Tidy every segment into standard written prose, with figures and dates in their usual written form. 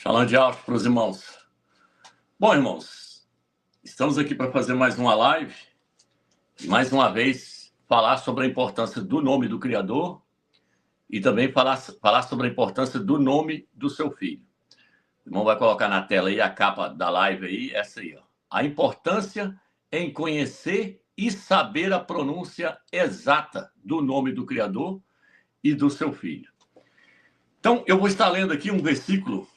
Shalom de alto para os irmãos. Bom, irmãos, estamos aqui para fazer mais uma live e, mais uma vez, falar sobre a importância do nome do Criador e também falar sobre a importância do nome do seu filho. O irmão vai colocar na tela aí a capa da live aí, essa aí, ó. A importância em conhecer e saber a pronúncia exata do nome do Criador e do seu filho. Então, eu vou estar lendo aqui um versículo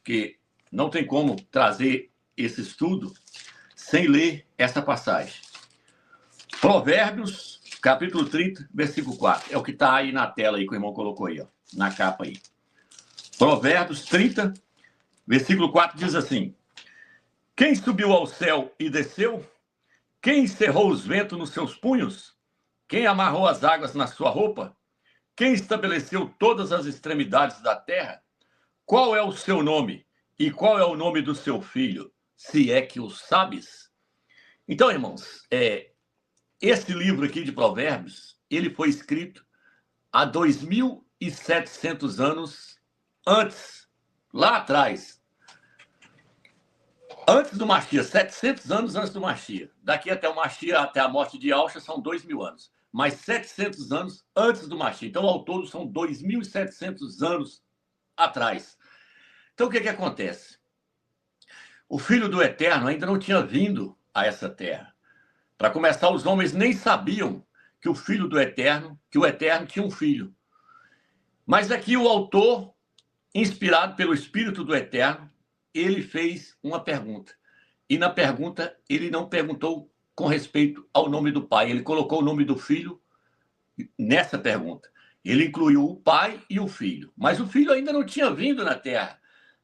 que não tem como trazer esse estudo sem ler essa passagem. Provérbios, capítulo 30, versículo 4. É o que está aí na tela aí que o irmão colocou aí, ó, na capa aí. Provérbios 30, versículo 4 diz assim: Quem subiu ao céu e desceu? Quem encerrou os ventos nos seus punhos? Quem amarrou as águas na sua roupa? Quem estabeleceu todas as extremidades da terra? Qual é o seu nome? E qual é o nome do seu filho? Se é que o sabes? Então, irmãos, esse livro aqui de Provérbios, ele foi escrito há 2.700 anos antes, lá atrás. Antes do Mashiach, 700 anos antes do Mashiach. Daqui até o Mashiach, até a morte de Yahushua, são 2.000 anos. Mas 700 anos antes do Mashiach. Então, ao todo, são 2.700 anos atrás. Então, o que acontece? O Filho do Eterno ainda não tinha vindo a essa terra. Para começar, os homens nem sabiam que o Filho do Eterno, que o Eterno tinha um filho. Mas aqui o autor, inspirado pelo Espírito do Eterno, ele fez uma pergunta. E na pergunta, ele não perguntou com respeito ao nome do pai. Ele colocou o nome do filho nessa pergunta. Ele incluiu o pai e o filho. Mas o filho ainda não tinha vindo na terra.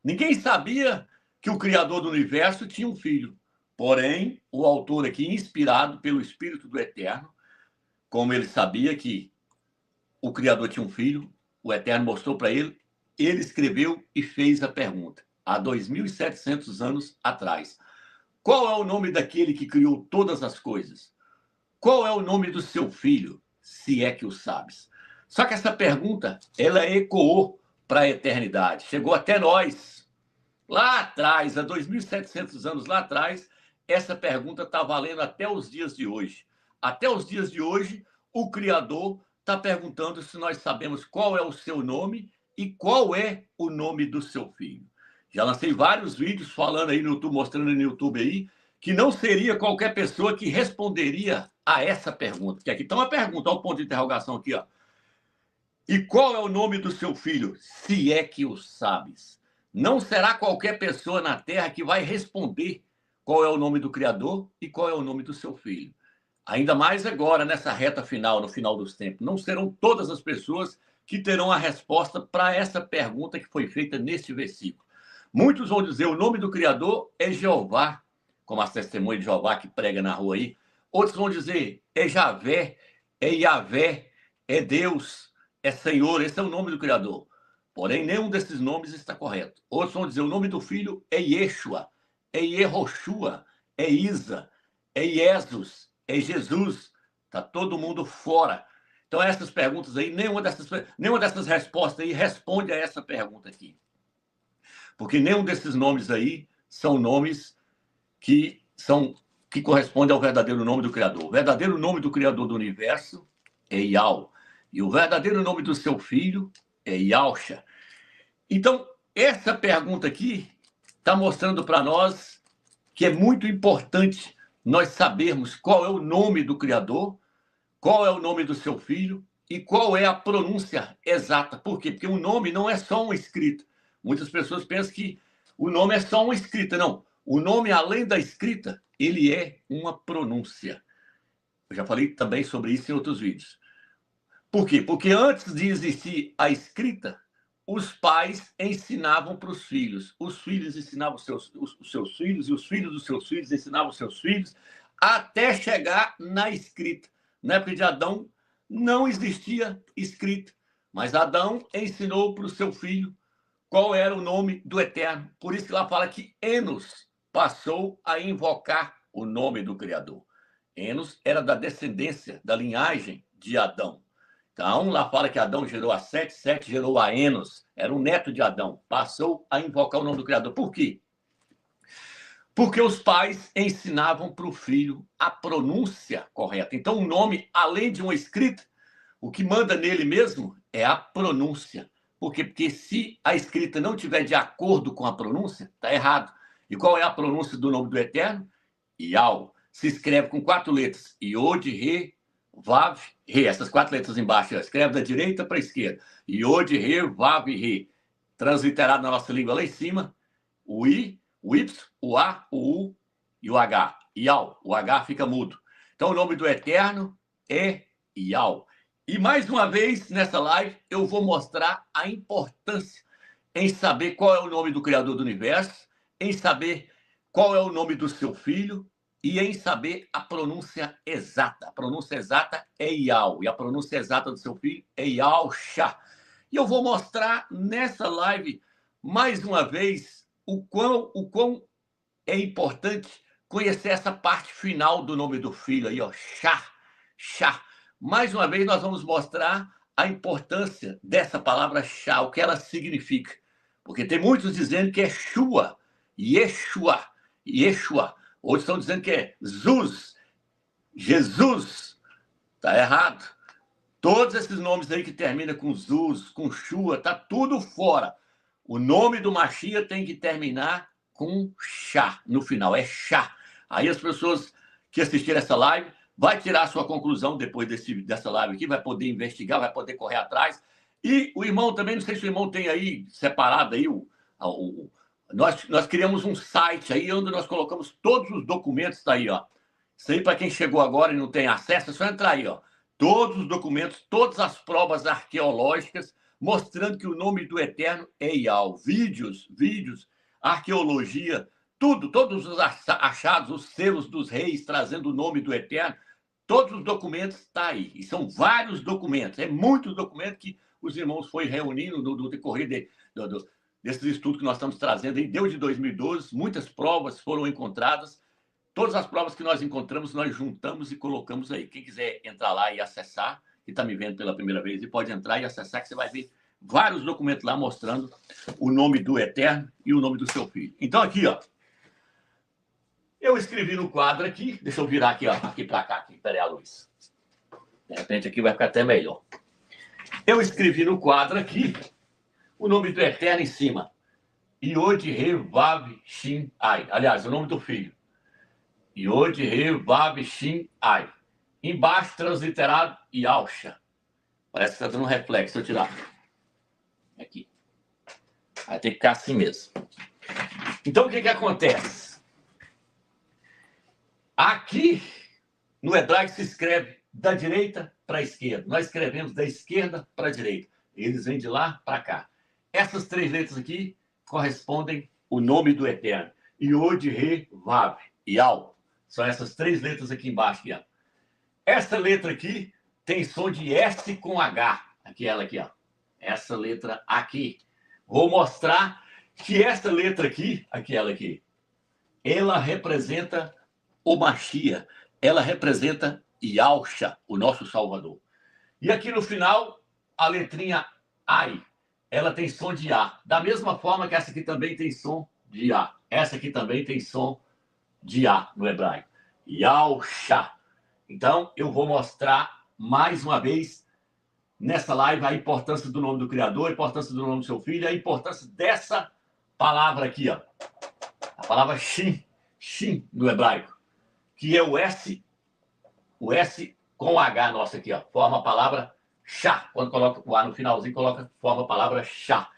Ninguém sabia que o Criador do Universo tinha um filho. Porém, o autor aqui, inspirado pelo Espírito do Eterno, como ele sabia que o Criador tinha um filho, o Eterno mostrou para ele, ele escreveu e fez a pergunta, há 2.700 anos atrás. Qual é o nome daquele que criou todas as coisas? Qual é o nome do seu filho, se é que o sabes? Só que essa pergunta, ela ecoou para a eternidade, chegou até nós. Lá atrás, há 2.700 anos lá atrás, essa pergunta está valendo até os dias de hoje. Até os dias de hoje, o Criador está perguntando se nós sabemos qual é o seu nome e qual é o nome do seu filho. Já lancei vários vídeos falando aí no YouTube, mostrando no YouTube aí, que não seria qualquer pessoa que responderia a essa pergunta. Que aqui está uma pergunta, olha o ponto de interrogação aqui, ó. E qual é o nome do seu filho, se é que o sabes? Não será qualquer pessoa na Terra que vai responder qual é o nome do Criador e qual é o nome do seu filho. Ainda mais agora, nessa reta final, no final dos tempos. Não serão todas as pessoas que terão a resposta para essa pergunta que foi feita neste versículo. Muitos vão dizer o nome do Criador é Jeová, como as testemunhas de Jeová que prega na rua aí. Outros vão dizer é Javé, é Yavé, é Deus, é Senhor, esse é o nome do Criador. Porém, nenhum desses nomes está correto. Outros vão dizer o nome do filho é Yeshua, é Yehoshua, é Isa, é Jesus, é Jesus. Está todo mundo fora. Então, essas perguntas aí, nenhuma dessas respostas aí responde a essa pergunta aqui. Porque nenhum desses nomes aí são nomes que correspondem ao verdadeiro nome do Criador. O verdadeiro nome do Criador do Universo é Yahweh. E o verdadeiro nome do seu filho é Yahushua. Então, essa pergunta aqui está mostrando para nós que é muito importante nós sabermos qual é o nome do Criador, qual é o nome do seu filho e qual é a pronúncia exata. Por quê? Porque o nome não é só uma escrita. Muitas pessoas pensam que o nome é só uma escrita. Não. O nome, além da escrita, ele é uma pronúncia. Eu já falei também sobre isso em outros vídeos. Por quê? Porque antes de existir a escrita, os pais ensinavam para os filhos. Os filhos ensinavam os seus filhos e os filhos dos seus filhos ensinavam os seus filhos até chegar na escrita. Na época de Adão, não existia escrita, mas Adão ensinou para o seu filho qual era o nome do Eterno. Por isso que lá fala que Enos passou a invocar o nome do Criador. Enos era da descendência, da linhagem de Adão. Então, lá fala que Adão gerou a Sete, Sete gerou a Enos. Era um neto de Adão. Passou a invocar o nome do Criador. Por quê? Porque os pais ensinavam para o filho a pronúncia correta. Então, o nome, além de uma escrita, o que manda nele mesmo é a pronúncia. Por quê? Porque se a escrita não tiver de acordo com a pronúncia, está errado. E qual é a pronúncia do nome do Eterno? Iau. Se escreve com 4 letras. Iod, Re, Vav, Re. Essas 4 letras embaixo. Escreve da direita para a esquerda. Iod, Re, Vav, Re. Transliterado na nossa língua lá em cima. O I, o Y, o A, o U e o H. Iau. O H fica mudo. Então, o nome do Eterno é Iau. E mais uma vez, nessa live, eu vou mostrar a importância em saber qual é o nome do Criador do Universo, em saber qual é o nome do seu filho e em saber a pronúncia exata. A pronúncia exata é Iau, e a pronúncia exata do seu filho é Yausha. E eu vou mostrar nessa live, mais uma vez, o quão é importante conhecer essa parte final do nome do filho aí, ó, Shá. Mais uma vez, nós vamos mostrar a importância dessa palavra Shá, o que ela significa. Porque tem muitos dizendo que é Shua, Yeshua. Outros estão dizendo que é Zuz, Jesus. Está errado. Todos esses nomes aí que terminam com Zuz, com Shua, tá tudo fora. O nome do Mashiach tem que terminar com Shá no final, é Shá. Aí as pessoas que assistiram essa live vai tirar a sua conclusão depois dessa live aqui, vai poder investigar, vai poder correr atrás. E o irmão também, não sei se o irmão tem aí separado aí, nós criamos um site aí onde nós colocamos todos os documentos, tá aí, ó. Isso aí para quem chegou agora e não tem acesso, é só entrar aí, ó. Todos os documentos, todas as provas arqueológicas, mostrando que o nome do Eterno é Iau. Vídeos, arqueologia, tudo, todos os achados, os selos dos reis, trazendo o nome do Eterno, todos os documentos estão aí. E são vários documentos, é muitos documentos que os irmãos foram reunindo no decorrer desses estudos que nós estamos trazendo. Aí, desde 2012, muitas provas foram encontradas. Todas as provas que nós encontramos, nós juntamos e colocamos aí. Quem quiser entrar lá e acessar, que está me vendo pela primeira vez, e pode entrar e acessar, que você vai ver vários documentos lá mostrando o nome do Eterno e o nome do seu filho. Então, aqui, ó, eu escrevi no quadro aqui, deixa eu virar aqui, ó, aqui para cá, aqui, peraí a luz. De repente aqui vai ficar até melhor. Eu escrevi no quadro aqui o nome do Eterno em cima. Iod, Re, Vav, Shin, Ai. Aliás, o nome do filho. Iod, Re, Vav, Shin, Ai. Embaixo, transliterado, Yausha. Parece que está dando um reflexo. Deixa eu tirar. Aqui. Vai ter que ficar assim mesmo. Então, o que acontece? Aqui, no hebraico, se escreve da direita para a esquerda. Nós escrevemos da esquerda para a direita. Eles vêm de lá para cá. Essas 3 letras aqui correspondem ao nome do Eterno. Iod, Re, Vav, Iau. São essas 3 letras aqui embaixo. Aqui, ó. Essa letra aqui tem som de S com H. Aqui, ela aqui, ó. Essa letra aqui. Vou mostrar que essa letra aqui, ela aqui, ela representa o Mashiach. Ela representa Yausha, o nosso Salvador. E aqui no final, a letrinha Ai, ela tem som de A. Da mesma forma que essa aqui também tem som de A. Essa aqui também tem som de A no hebraico. Yausha. Então, eu vou mostrar mais uma vez nessa live a importância do nome do Criador, a importância do nome do seu filho, a importância dessa palavra aqui, ó. A palavra Shin no hebraico, que é o S com H nossa aqui, ó. Forma a palavra Shá. Quando coloca o A no finalzinho, forma a palavra Shá.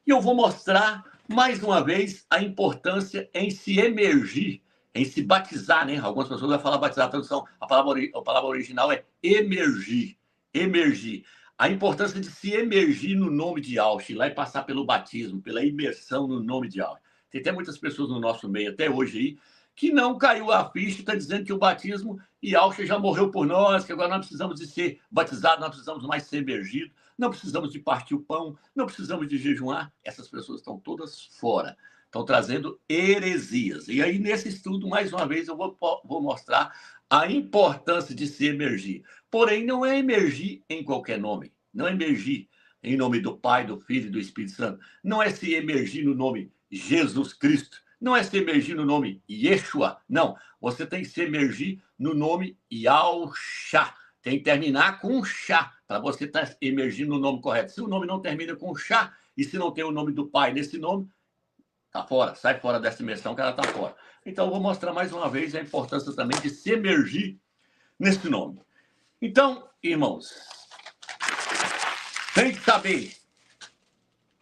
E eu vou mostrar mais uma vez a importância em se emergir, em se batizar, né? Algumas pessoas vão falar batizar, a tradução, a palavra original é emergir. A importância de se emergir no nome de Yausha, lá e passar pelo batismo, pela imersão no nome de Yausha. Tem até muitas pessoas no nosso meio, até hoje aí, que não caiu a ficha, está dizendo que o batismo, Yausha já morreu por nós, que agora não precisamos de ser batizados, não precisamos mais ser emergidos, não precisamos de partir o pão, não precisamos de jejuar. Essas pessoas estão todas fora. Estão trazendo heresias. E aí, nesse estudo, mais uma vez, eu vou mostrar a importância de se emergir. Porém, não é emergir em qualquer nome. Não é emergir em nome do Pai, do Filho e do Espírito Santo. Não é se emergir no nome Jesus Cristo. Não é se emergir no nome Yeshua. Não. Você tem que se emergir no nome Yahushua. Tem que terminar com um chá, para você estar emergindo no nome correto. Se o nome não termina com chá, e se não tem o nome do Pai nesse nome, tá fora. Sai fora dessa imersão que ela tá fora. Então, eu vou mostrar mais uma vez a importância também de se emergir nesse nome. Então, irmãos, tem que saber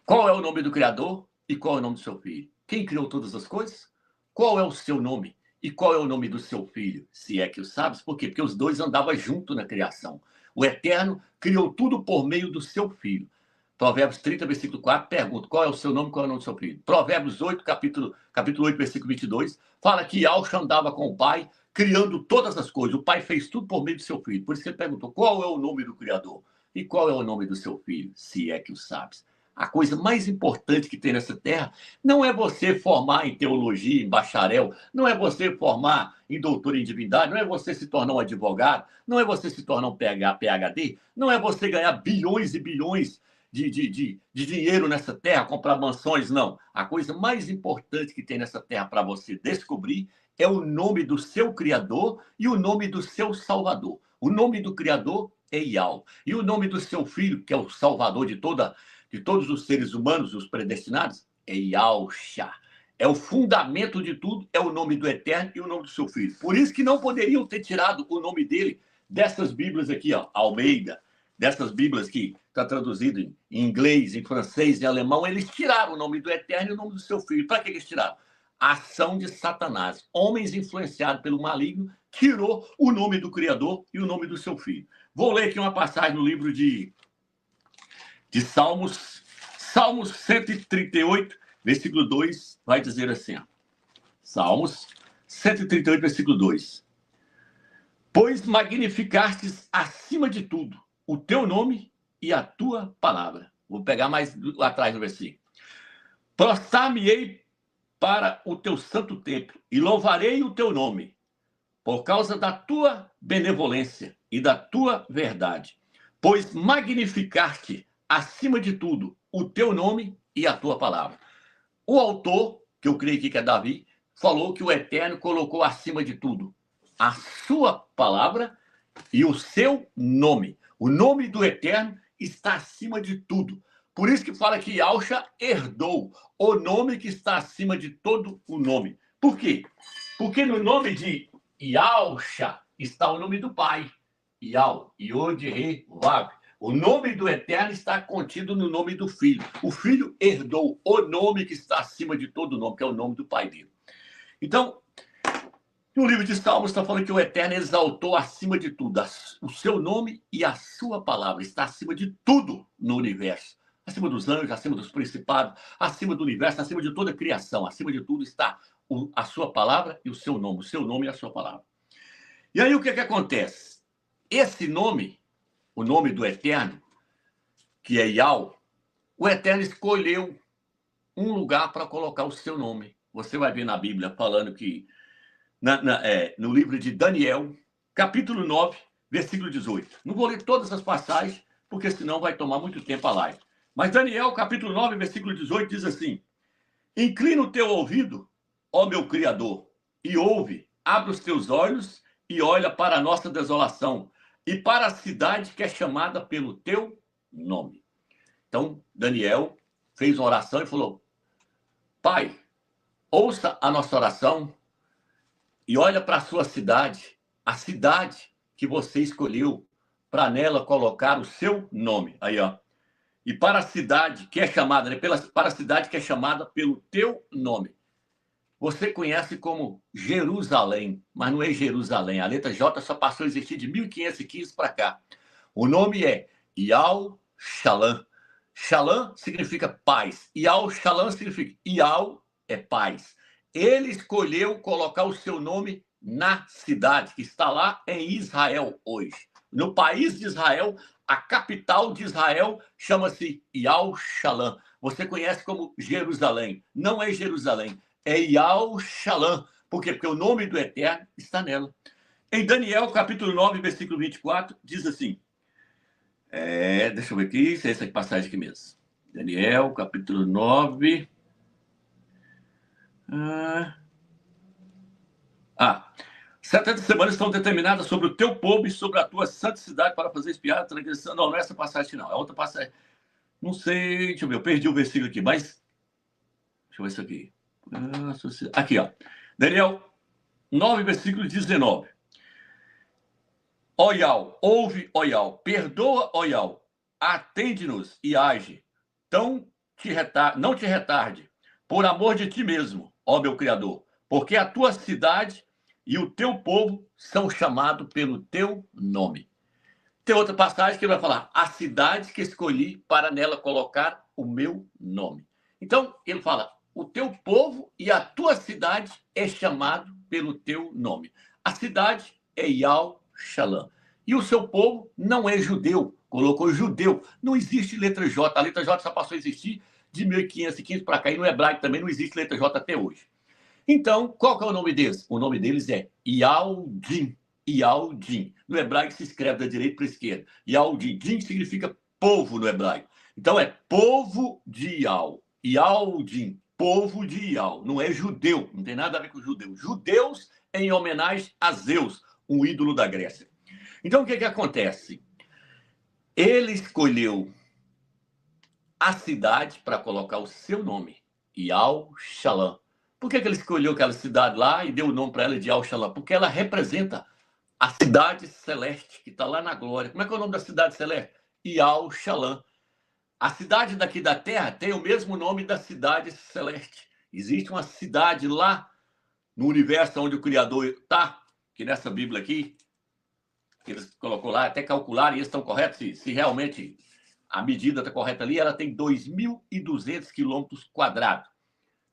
qual é o nome do Criador e qual é o nome do seu filho. Quem criou todas as coisas? Qual é o seu nome? E qual é o nome do seu filho? Se é que o sabes. Por quê? Porque os dois andavam juntos na criação. O Eterno criou tudo por meio do seu filho. Provérbios 30, versículo 4, pergunta qual é o seu nome e qual é o nome do seu filho. Provérbios 8, capítulo 8, versículo 22, fala que Yahshua andava com o Pai, criando todas as coisas. O Pai fez tudo por meio do seu filho. Por isso que ele perguntou qual é o nome do Criador e qual é o nome do seu filho, se é que o sabes. A coisa mais importante que tem nessa terra não é você formar em teologia, em bacharel, não é você formar em doutor em divindade, não é você se tornar um advogado, não é você se tornar um PhD, não é você ganhar bilhões e bilhões de dinheiro nessa terra, comprar mansões, não. A coisa mais importante que tem nessa terra para você descobrir é o nome do seu Criador e o nome do seu Salvador. O nome do Criador é Yahweh. E o nome do seu Filho, que é o Salvador de todos os seres humanos, os predestinados, é Yahushua. É o fundamento de tudo, é o nome do Eterno e o nome do seu Filho. Por isso que não poderiam ter tirado o nome dele dessas Bíblias aqui, ó, Almeida, dessas Bíblias que está traduzido em inglês, em francês, em alemão. Eles tiraram o nome do Eterno e o nome do seu Filho. Para que eles tiraram? A ação de Satanás. Homens influenciados pelo maligno tirou o nome do Criador e o nome do seu Filho. Vou ler aqui uma passagem no livro de Salmos 138, versículo 2, vai dizer assim, ó. Salmos 138, versículo 2. Pois magnificastes acima de tudo o teu nome e a tua palavra. Vou pegar mais atrás no versículo. Prostrar-me-ei para o teu santo templo e louvarei o teu nome, por causa da tua benevolência e da tua verdade. Pois magnificaste acima de tudo o teu nome e a tua palavra. O autor, que eu creio que é Davi, falou que o Eterno colocou acima de tudo a sua palavra e o seu nome. O nome do Eterno está acima de tudo. Por isso que fala que Yahushua herdou o nome que está acima de todo o nome. Por quê? Porque no nome de Yahushua está o nome do Pai. Yahweh, Yod, Re, Vav. O nome do Eterno está contido no nome do Filho. O Filho herdou o nome que está acima de todo nome, que é o nome do Pai dele. Então, no livro de Salmos está falando que o Eterno exaltou acima de tudo o seu nome e a sua palavra. Está acima de tudo no universo. Acima dos anjos, acima dos principados, acima do universo, acima de toda a criação. Acima de tudo está a sua palavra e o seu nome e a sua palavra. E aí o que acontece? Esse nome, o nome do Eterno, que é Yahweh, o Eterno escolheu um lugar para colocar o seu nome. Você vai ver na Bíblia falando que no livro de Daniel, capítulo 9, versículo 18. Não vou ler todas as passagens, porque senão vai tomar muito tempo a live. Mas Daniel, capítulo 9, versículo 18, diz assim: Inclina o teu ouvido, ó meu Criador, e ouve, abre os teus olhos e olha para a nossa desolação e para a cidade que é chamada pelo teu nome. Então, Daniel fez uma oração e falou: Pai, ouça a nossa oração e olha para a sua cidade, a cidade que você escolheu para nela colocar o seu nome. Aí, ó. E para a cidade que é chamada, né, para a cidade que é chamada pelo teu nome. Você conhece como Jerusalém, mas não é Jerusalém. A letra J só passou a existir de 1515 para cá. O nome é Yahushua. Shalom significa paz. Yahushua significa Yahweh é paz. Ele escolheu colocar o seu nome na cidade, que está lá em Israel hoje. No país de Israel, a capital de Israel chama-se Yahushua. Você conhece como Jerusalém. Não é Jerusalém, é Yahushua. Por quê? Porque o nome do Eterno está nela. Em Daniel, capítulo 9, versículo 24, diz assim. Deixa eu ver aqui, se é essa passagem aqui mesmo. Daniel, capítulo 9. 70 semanas estão determinadas sobre o teu povo e sobre a tua santa cidade para fazer espiar a transgressão. Não, não é essa passagem, não. É outra passagem. Não sei, deixa eu ver, eu perdi o versículo aqui, mas. Deixa eu ver isso aqui. Aqui, ó. Daniel 9, versículo 19. Oial, ouve, Oial, perdoa, Oial, atende-nos e age. Não te retarde, por amor de ti mesmo, ó meu Criador, porque a tua cidade e o teu povo são chamados pelo teu nome. Tem outra passagem que ele vai falar, a cidade que escolhi para nela colocar o meu nome. Então, ele fala, o teu povo e a tua cidade é chamado pelo teu nome. A cidade é Yal Shalom. E o seu povo não é judeu, colocou judeu. Não existe letra J. A letra J só passou a existir de 1515 para cá. E no hebraico também não existe letra J até hoje. Então, qual que é o nome deles? O nome deles é Yaldim. Yaldim. No hebraico se escreve da direita para a esquerda. Yaldim. Din significa povo no hebraico. Então é povo de Yal. Yaldim. Povo de Yal. Não é judeu. Não tem nada a ver com judeu. Judeus em homenagem a Zeus, um ídolo da Grécia. Então, o que acontece? Ele escolheu a cidade para colocar o seu nome, Yal Shalom. Por que ele escolheu aquela cidade lá e deu o nome para ela de Yal Shalom? Porque ela representa a cidade celeste, que está lá na glória. Como é que é o nome da cidade celeste? Yal Shalom. A cidade daqui da Terra tem o mesmo nome da cidade celeste. Existe uma cidade lá no universo onde o Criador está, que nessa Bíblia aqui, que eles colocou lá, até calcularam, e eles estão corretos, se realmente a medida está correta ali, ela tem 2.200 quilômetros quadrados.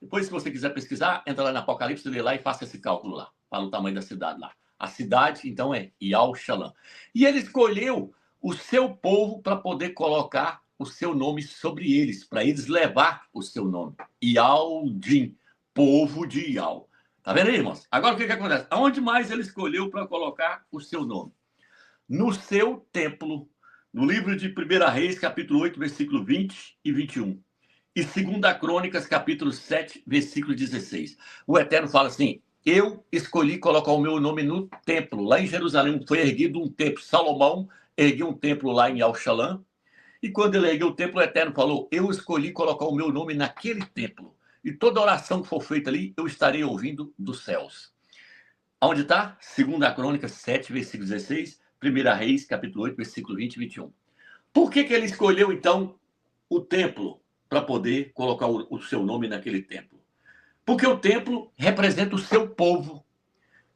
Depois, se você quiser pesquisar, entra lá no Apocalipse, lê lá e faça esse cálculo lá, para o tamanho da cidade lá. A cidade, então, é Yal Shalom. E ele escolheu o seu povo para poder colocar o seu nome sobre eles, para eles levar o seu nome. Yaldim, povo de Yal. Tá vendo aí, irmãos? Agora, o que acontece? Aonde mais ele escolheu para colocar o seu nome? No seu templo, no livro de 1 Reis, capítulo 8, versículo 20 e 21. E 2 Crônicas, capítulo 7, versículo 16. O Eterno fala assim, eu escolhi colocar o meu nome no templo. Lá em Jerusalém foi erguido um templo. Salomão ergueu um templo lá em Yal Shalom. E quando ele ergueu o templo, o Eterno falou, eu escolhi colocar o meu nome naquele templo. E toda oração que for feita ali, eu estarei ouvindo dos céus. Onde está? 2 Crônicas 7, versículo 16. 1 Reis, capítulo 8, versículo 20 e 21. Por que ele escolheu, então, o templo para poder colocar o seu nome naquele templo? Porque o templo representa o seu povo.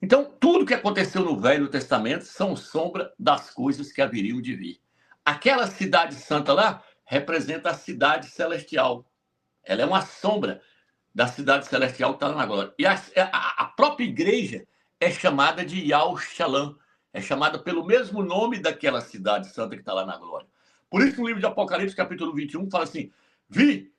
Então, tudo que aconteceu no Velho Testamento são sombra das coisas que haveriam de vir. Aquela cidade santa lá representa a cidade celestial. Ela é uma sombra da cidade celestial que está lá na glória. E a própria igreja é chamada de Yal Shalom. É chamada pelo mesmo nome daquela cidade santa que está lá na glória. Por isso que no livro de Apocalipse, capítulo 21, fala assim, vi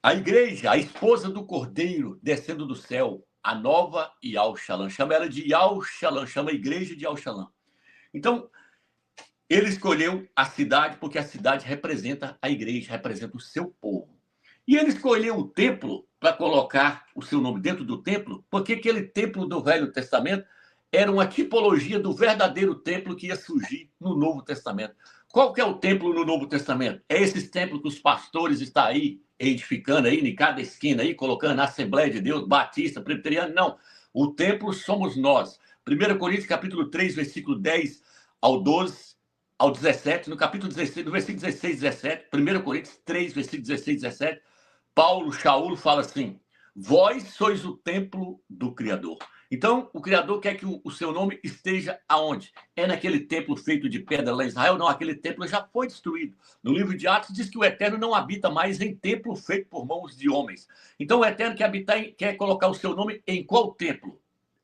a igreja, a esposa do Cordeiro, descendo do céu, a nova Yal Shalom. Chama ela de Yal Shalom, chama a igreja de Yal Shalom. Então, ele escolheu a cidade porque a cidade representa a igreja, representa o seu povo. E ele escolheu o templo para colocar o seu nome dentro do templo, porque aquele templo do Velho Testamento era uma tipologia do verdadeiro templo que ia surgir no Novo Testamento. Qual que é o templo no Novo Testamento? É esse templo que os pastores estão aí edificando aí, em cada esquina aí, colocando na Assembleia de Deus, Batista, Presbiteriano, não. O templo somos nós. 1 Coríntios, capítulo 3, versículo 10 ao 12, ao 17, no capítulo 16, no versículo 16, 17, 1 Coríntios 3, versículo 16, 17, Paulo, Shaul fala assim, vós sois o templo do Criador. Então, o Criador quer que o seu nome esteja aonde? É naquele templo feito de pedra lá em Israel? Não, aquele templo já foi destruído. No livro de Atos diz que o Eterno não habita mais em templo feito por mãos de homens. Então, o Eterno quer colocar o seu nome em qual templo?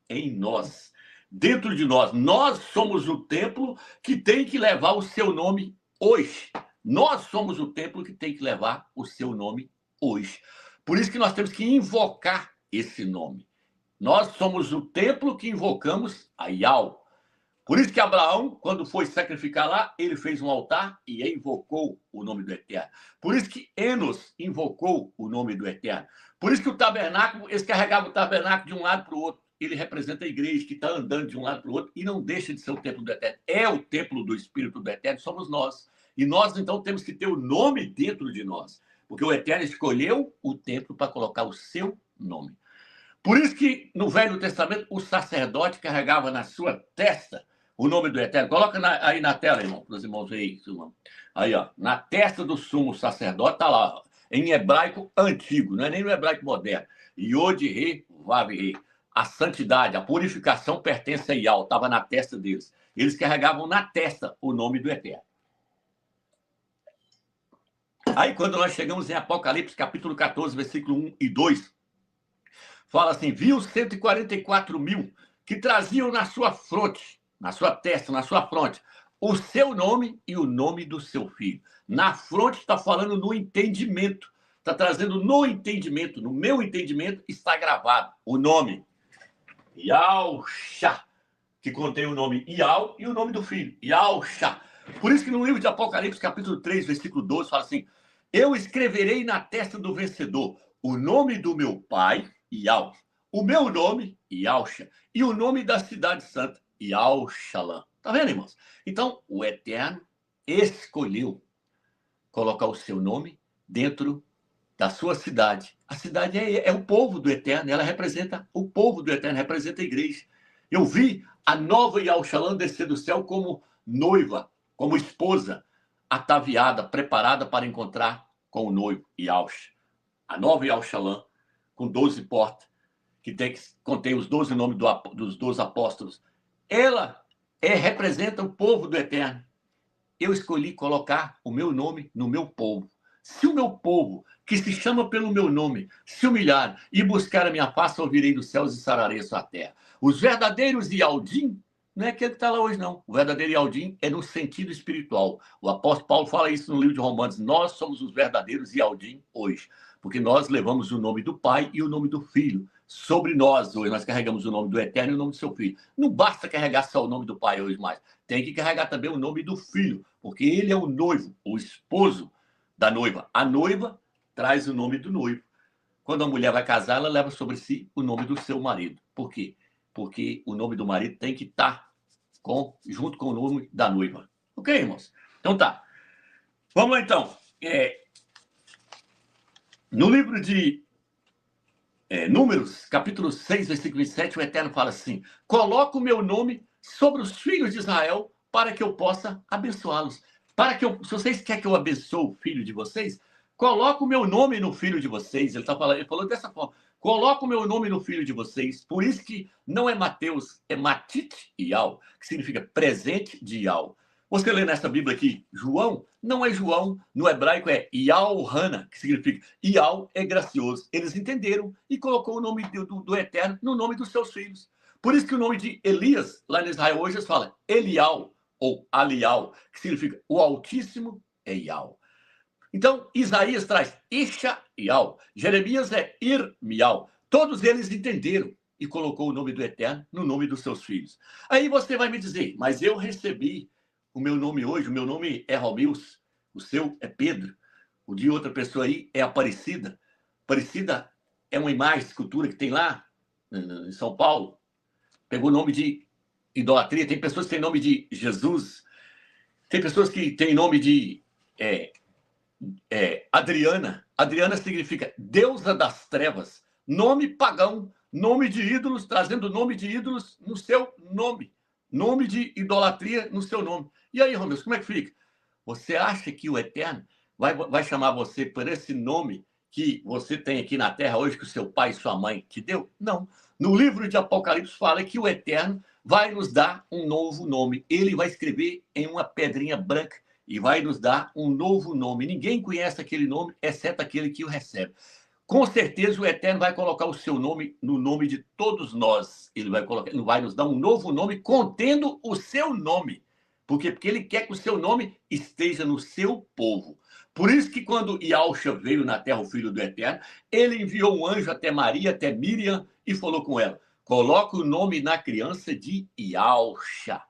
Em nós. Dentro de nós. Nós somos o templo que tem que levar o seu nome hoje. Nós somos o templo que tem que levar o seu nome hoje. Por isso que nós temos que invocar esse nome. Nós somos o templo que invocamos a Yal. Por isso que Abraão, quando foi sacrificar lá, ele fez um altar e invocou o nome do Eterno. Por isso que Enos invocou o nome do Eterno. Por isso que o tabernáculo, eles carregavam o tabernáculo de um lado para o outro. Ele representa a igreja que está andando de um lado para o outro e não deixa de ser o templo do Eterno. É o templo do Espírito do Eterno, somos nós. E nós, então, temos que ter o nome dentro de nós. Porque o Eterno escolheu o templo para colocar o seu nome. Por isso que, no Velho Testamento, o sacerdote carregava na sua testa o nome do Eterno. Coloca aí na tela, irmão, para os irmãos verem isso, irmão. Aí, ó, na testa do sumo sacerdote, está lá, ó, em hebraico antigo, não é nem no hebraico moderno. Yod-Re, Vav-Re. A santidade, a purificação pertence a Yahweh, estava na testa deles. Eles carregavam na testa o nome do Eterno. Aí, quando nós chegamos em Apocalipse, capítulo 14, versículo 1 e 2, fala assim, viu 144 mil que traziam na sua fronte, na sua testa, na sua fronte, o seu nome e o nome do seu filho. Na fronte está falando no entendimento, está trazendo no entendimento, no meu entendimento está gravado o nome Yahshua, que contém o nome Yahweh e o nome do filho, Yahshua. Por isso que no livro de Apocalipse, capítulo 3, versículo 12, fala assim, eu escreverei na testa do vencedor o nome do meu pai, Yahweh, o meu nome, Yahshua, e o nome da cidade santa, Yahushalã. Tá vendo, irmãos? Então, o Eterno escolheu colocar o seu nome dentro da sua cidade. A cidade é o povo do Eterno, ela representa o povo do Eterno, representa a igreja. Eu vi a nova Yahushalã descer do céu como noiva, como esposa, ataviada, preparada para encontrar com o noivo, Yahushua. A nova Yahushalã, com 12 portas, que contém os 12 nomes dos 12 apóstolos. Ela representa o povo do Eterno. Eu escolhi colocar o meu nome no meu povo. Se o meu povo, que se chama pelo meu nome, se humilhar e buscar a minha face, eu virei dos céus e sararei a sua terra. Os verdadeiros Yaldim não é aquele que está lá hoje, não. O verdadeiro Yaldim é no sentido espiritual. O apóstolo Paulo fala isso no livro de Romanos. Nós somos os verdadeiros Yaldim hoje, porque nós levamos o nome do Pai e o nome do Filho. Sobre nós hoje, nós carregamos o nome do Eterno e o nome do seu Filho. Não basta carregar só o nome do Pai hoje mais. Tem que carregar também o nome do Filho, porque ele é o noivo, o esposo da noiva. A noiva traz o nome do noivo. Quando a mulher vai casar, ela leva sobre si o nome do seu marido. Por quê? Porque o nome do marido tem que estar junto com o nome da noiva. Ok, irmãos? Então tá. Vamos lá, então. No livro de Números, capítulo 6, versículo 27, o Eterno fala assim, coloca o meu nome sobre os filhos de Israel para que eu possa abençoá-los. Se vocês querem que eu abençoe o filho de vocês, coloca o meu nome no filho de vocês. Ele falou dessa forma, coloca o meu nome no filho de vocês. Por isso que não é Mateus, é Matit Yal, que significa presente de Yal. Você lê nessa Bíblia aqui, João, não é João, no hebraico é Yal-Hana, que significa Yal é gracioso. Eles entenderam e colocou o nome do Eterno no nome dos seus filhos. Por isso que o nome de Elias, lá em Israel hoje, eles falam Elial ou Alial, que significa o Altíssimo é Yal. Então, Isaías traz Isha-Yal, Jeremias é Ir-Mial. Todos eles entenderam e colocou o nome do Eterno no nome dos seus filhos. Aí você vai me dizer, mas eu recebi o meu nome hoje, o meu nome é Romilson, o seu é Pedro, o de outra pessoa aí é Aparecida. Aparecida é uma imagem, escultura que tem lá em São Paulo. Pegou o nome de idolatria. Tem pessoas que têm nome de Jesus. Tem pessoas que têm nome de Adriana. Adriana significa deusa das trevas. Nome pagão, nome de ídolos, trazendo nome de ídolos no seu nome. Nome de idolatria no seu nome. E aí, Romilson, como é que fica? Você acha que o Eterno vai chamar você por esse nome que você tem aqui na Terra hoje, que o seu pai e sua mãe te deu? Não. No livro de Apocalipse fala que o Eterno vai nos dar um novo nome. Ele vai escrever em uma pedrinha branca e vai nos dar um novo nome. Ninguém conhece aquele nome, exceto aquele que o recebe. Com certeza o Eterno vai colocar o seu nome no nome de todos nós. Ele vai nos dar um novo nome contendo o seu nome. Por quê? Porque ele quer que o seu nome esteja no seu povo. Por isso que quando Yahushua veio na terra, o Filho do Eterno, ele enviou um anjo até Maria, até Miriam, e falou com ela, coloca o nome na criança de Yahushua.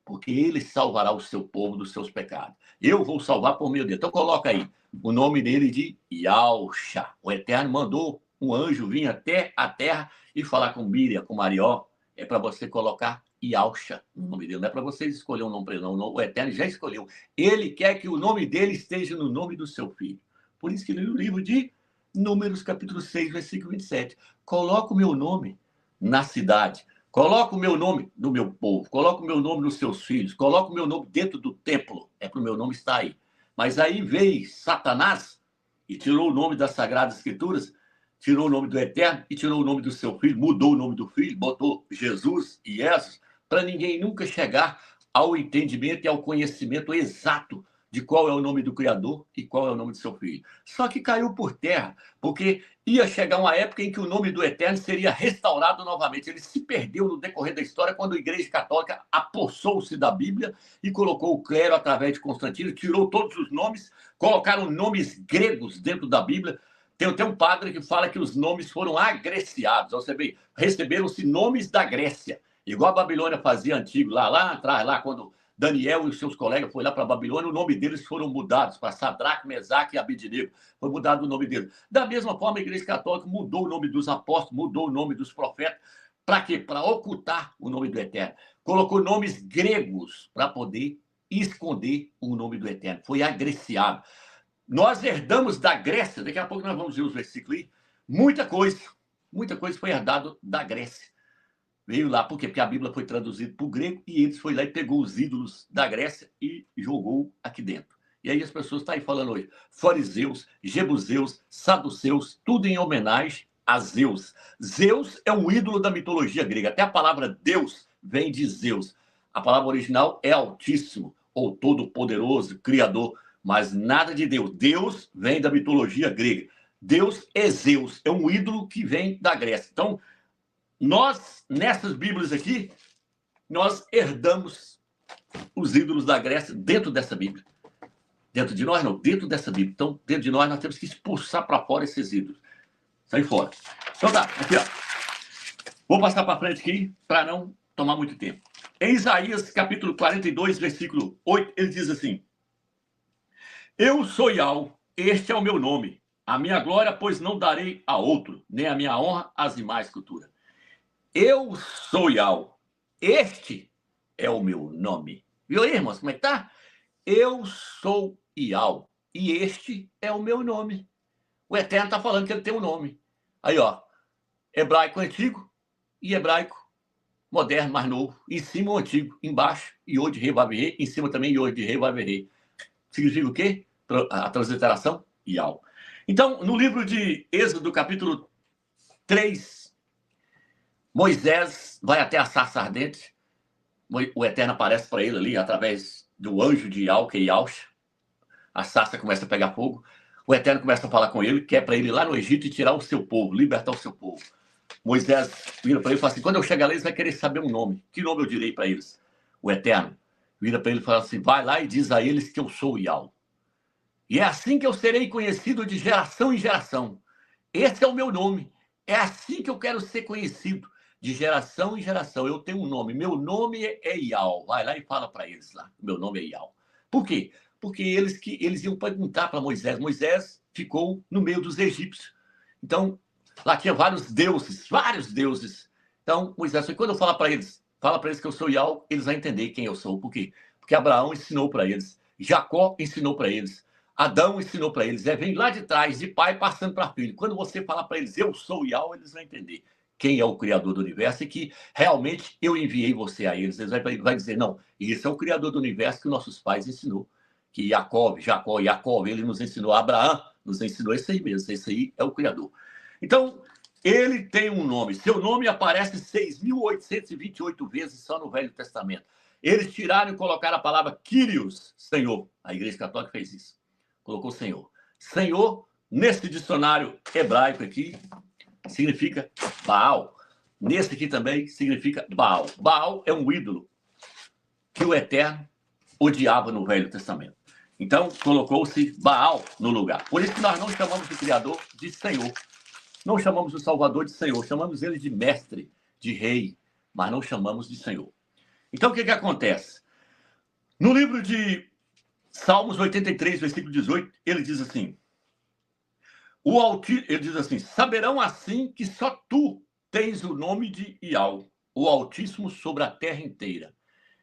porque ele salvará o seu povo dos seus pecados. Eu vou salvar por meio dele. Então coloca aí o nome dele de Yahshua. O Eterno mandou um anjo vir até a terra e falar com Miriam, com Marió. É para você colocar Yahshua no nome dele. Não é para vocês escolher um nome para ele, não. O Eterno já escolheu. Ele quer que o nome dele esteja no nome do seu filho. Por isso que no livro de Números, capítulo 6, versículo 27, coloca o meu nome na cidade. Coloca o meu nome no meu povo, coloca o meu nome nos seus filhos, coloca o meu nome dentro do templo, é para o meu nome estar aí. Mas aí veio Satanás e tirou o nome das Sagradas Escrituras, tirou o nome do Eterno e tirou o nome do seu filho, mudou o nome do filho, botou Jesus e Jesus, para ninguém nunca chegar ao entendimento e ao conhecimento exato de qual é o nome do Criador e qual é o nome do seu filho. Só que caiu por terra, porque ia chegar uma época em que o nome do Eterno seria restaurado novamente. Ele se perdeu no decorrer da história quando a Igreja Católica apossou-se da Bíblia e colocou o clero através de Constantino, tirou todos os nomes, colocaram nomes gregos dentro da Bíblia. Tem um padre que fala que os nomes foram agreciados, ou seja, receberam-se nomes da Grécia, igual a Babilônia fazia antigo, lá atrás, lá quando Daniel e os seus colegas foram lá para a Babilônia, o nome deles foram mudados para Sadraque, Mesaque e Abednego. Foi mudado o nome deles. Da mesma forma, a Igreja Católica mudou o nome dos apóstolos, mudou o nome dos profetas. Para quê? Para ocultar o nome do Eterno. Colocou nomes gregos para poder esconder o nome do Eterno. Foi agreciado. Nós herdamos da Grécia, daqui a pouco nós vamos ver os versículos aí, muita coisa foi herdado da Grécia. Veio lá, por quê? Porque a Bíblia foi traduzida para o grego e eles foi lá e pegou os ídolos da Grécia e jogou aqui dentro. E aí as pessoas estão aí falando hoje, fariseus, jebuseus, saduceus, tudo em homenagem a Zeus. Zeus é um ídolo da mitologia grega. Até a palavra Deus vem de Zeus. A palavra original é Altíssimo, ou Todo-Poderoso, Criador, mas nada de Deus. Deus vem da mitologia grega. Deus é Zeus, é um ídolo que vem da Grécia. Então, nós, nessas Bíblias aqui, nós herdamos os ídolos da Grécia dentro dessa Bíblia. Dentro de nós, não, dentro dessa Bíblia. Então, dentro de nós temos que expulsar para fora esses ídolos. Sai fora. Então tá, aqui ó. Vou passar para frente aqui para não tomar muito tempo. Em Isaías, capítulo 42, versículo 8, ele diz assim: Eu sou Yahweh, este é o meu nome. A minha glória, pois não darei a outro, nem a minha honra às demais culturas. Eu sou Yahweh. Este é o meu nome. Viu aí, irmãos, como é que tá? Eu sou Yahweh. E este é o meu nome. O Eterno está falando que ele tem um nome. Aí, ó. Hebraico antigo e hebraico moderno, mais novo. Em cima o antigo, embaixo. Iod, Rei, Vav, Rei. Em cima também Iod, Rei, Vav, Rei. Significa o quê? A transliteração? Yahweh. Então, no livro de Êxodo, capítulo 3, Moisés vai até a sarça ardente. O Eterno aparece para ele ali, através do anjo de Yahweh, que é Yahshua. A sarça começa a pegar fogo. O Eterno começa a falar com ele, quer para ele ir lá no Egito e tirar o seu povo, libertar o seu povo. Moisés vira para ele e fala assim: quando eu chegar lá, eles vão querer saber um nome. Que nome eu direi para eles? O Eterno vira para ele e fala assim: vai lá e diz a eles que eu sou o Yahweh. E é assim que eu serei conhecido de geração em geração. Esse é o meu nome. É assim que eu quero ser conhecido, de geração em geração. Eu tenho um nome. Meu nome é Yahweh. Vai lá e fala para eles lá. Meu nome é Yahweh. Por quê? Porque eles iam perguntar para Moisés. Moisés ficou no meio dos egípcios. Então, lá tinha vários deuses. Então, Moisés, quando eu falar para eles, fala para eles que eu sou Yahweh, eles vão entender quem eu sou. Por quê? Porque Abraão ensinou para eles. Jacó ensinou para eles. Adão ensinou para eles. Vem lá de trás, de pai, passando para filho. Quando você falar para eles, eu sou Yahweh, eles vão entender quem é o Criador do Universo e que realmente eu enviei você a eles. Eles vão dizer, não, esse é o Criador do Universo que nossos pais ensinou. Que Jacó, ele nos ensinou. Abraão nos ensinou esse aí mesmo. Esse aí é o Criador. Então, ele tem um nome. Seu nome aparece 6.828 vezes só no Velho Testamento. Eles tiraram e colocaram a palavra Kyrios, Senhor. A Igreja Católica fez isso. Colocou Senhor. Senhor, nesse dicionário hebraico aqui, significa Baal. Nesse aqui também significa Baal. Baal é um ídolo que o Eterno odiava no Velho Testamento. Então, colocou-se Baal no lugar. Por isso que nós não chamamos o Criador de Senhor. Não chamamos o Salvador de Senhor. Chamamos ele de mestre, de rei, mas não chamamos de Senhor. Então, o que acontece? No livro de Salmos 83, versículo 18, ele diz assim, ele diz assim, saberão assim que só tu tens o nome de Iau, o Altíssimo sobre a terra inteira.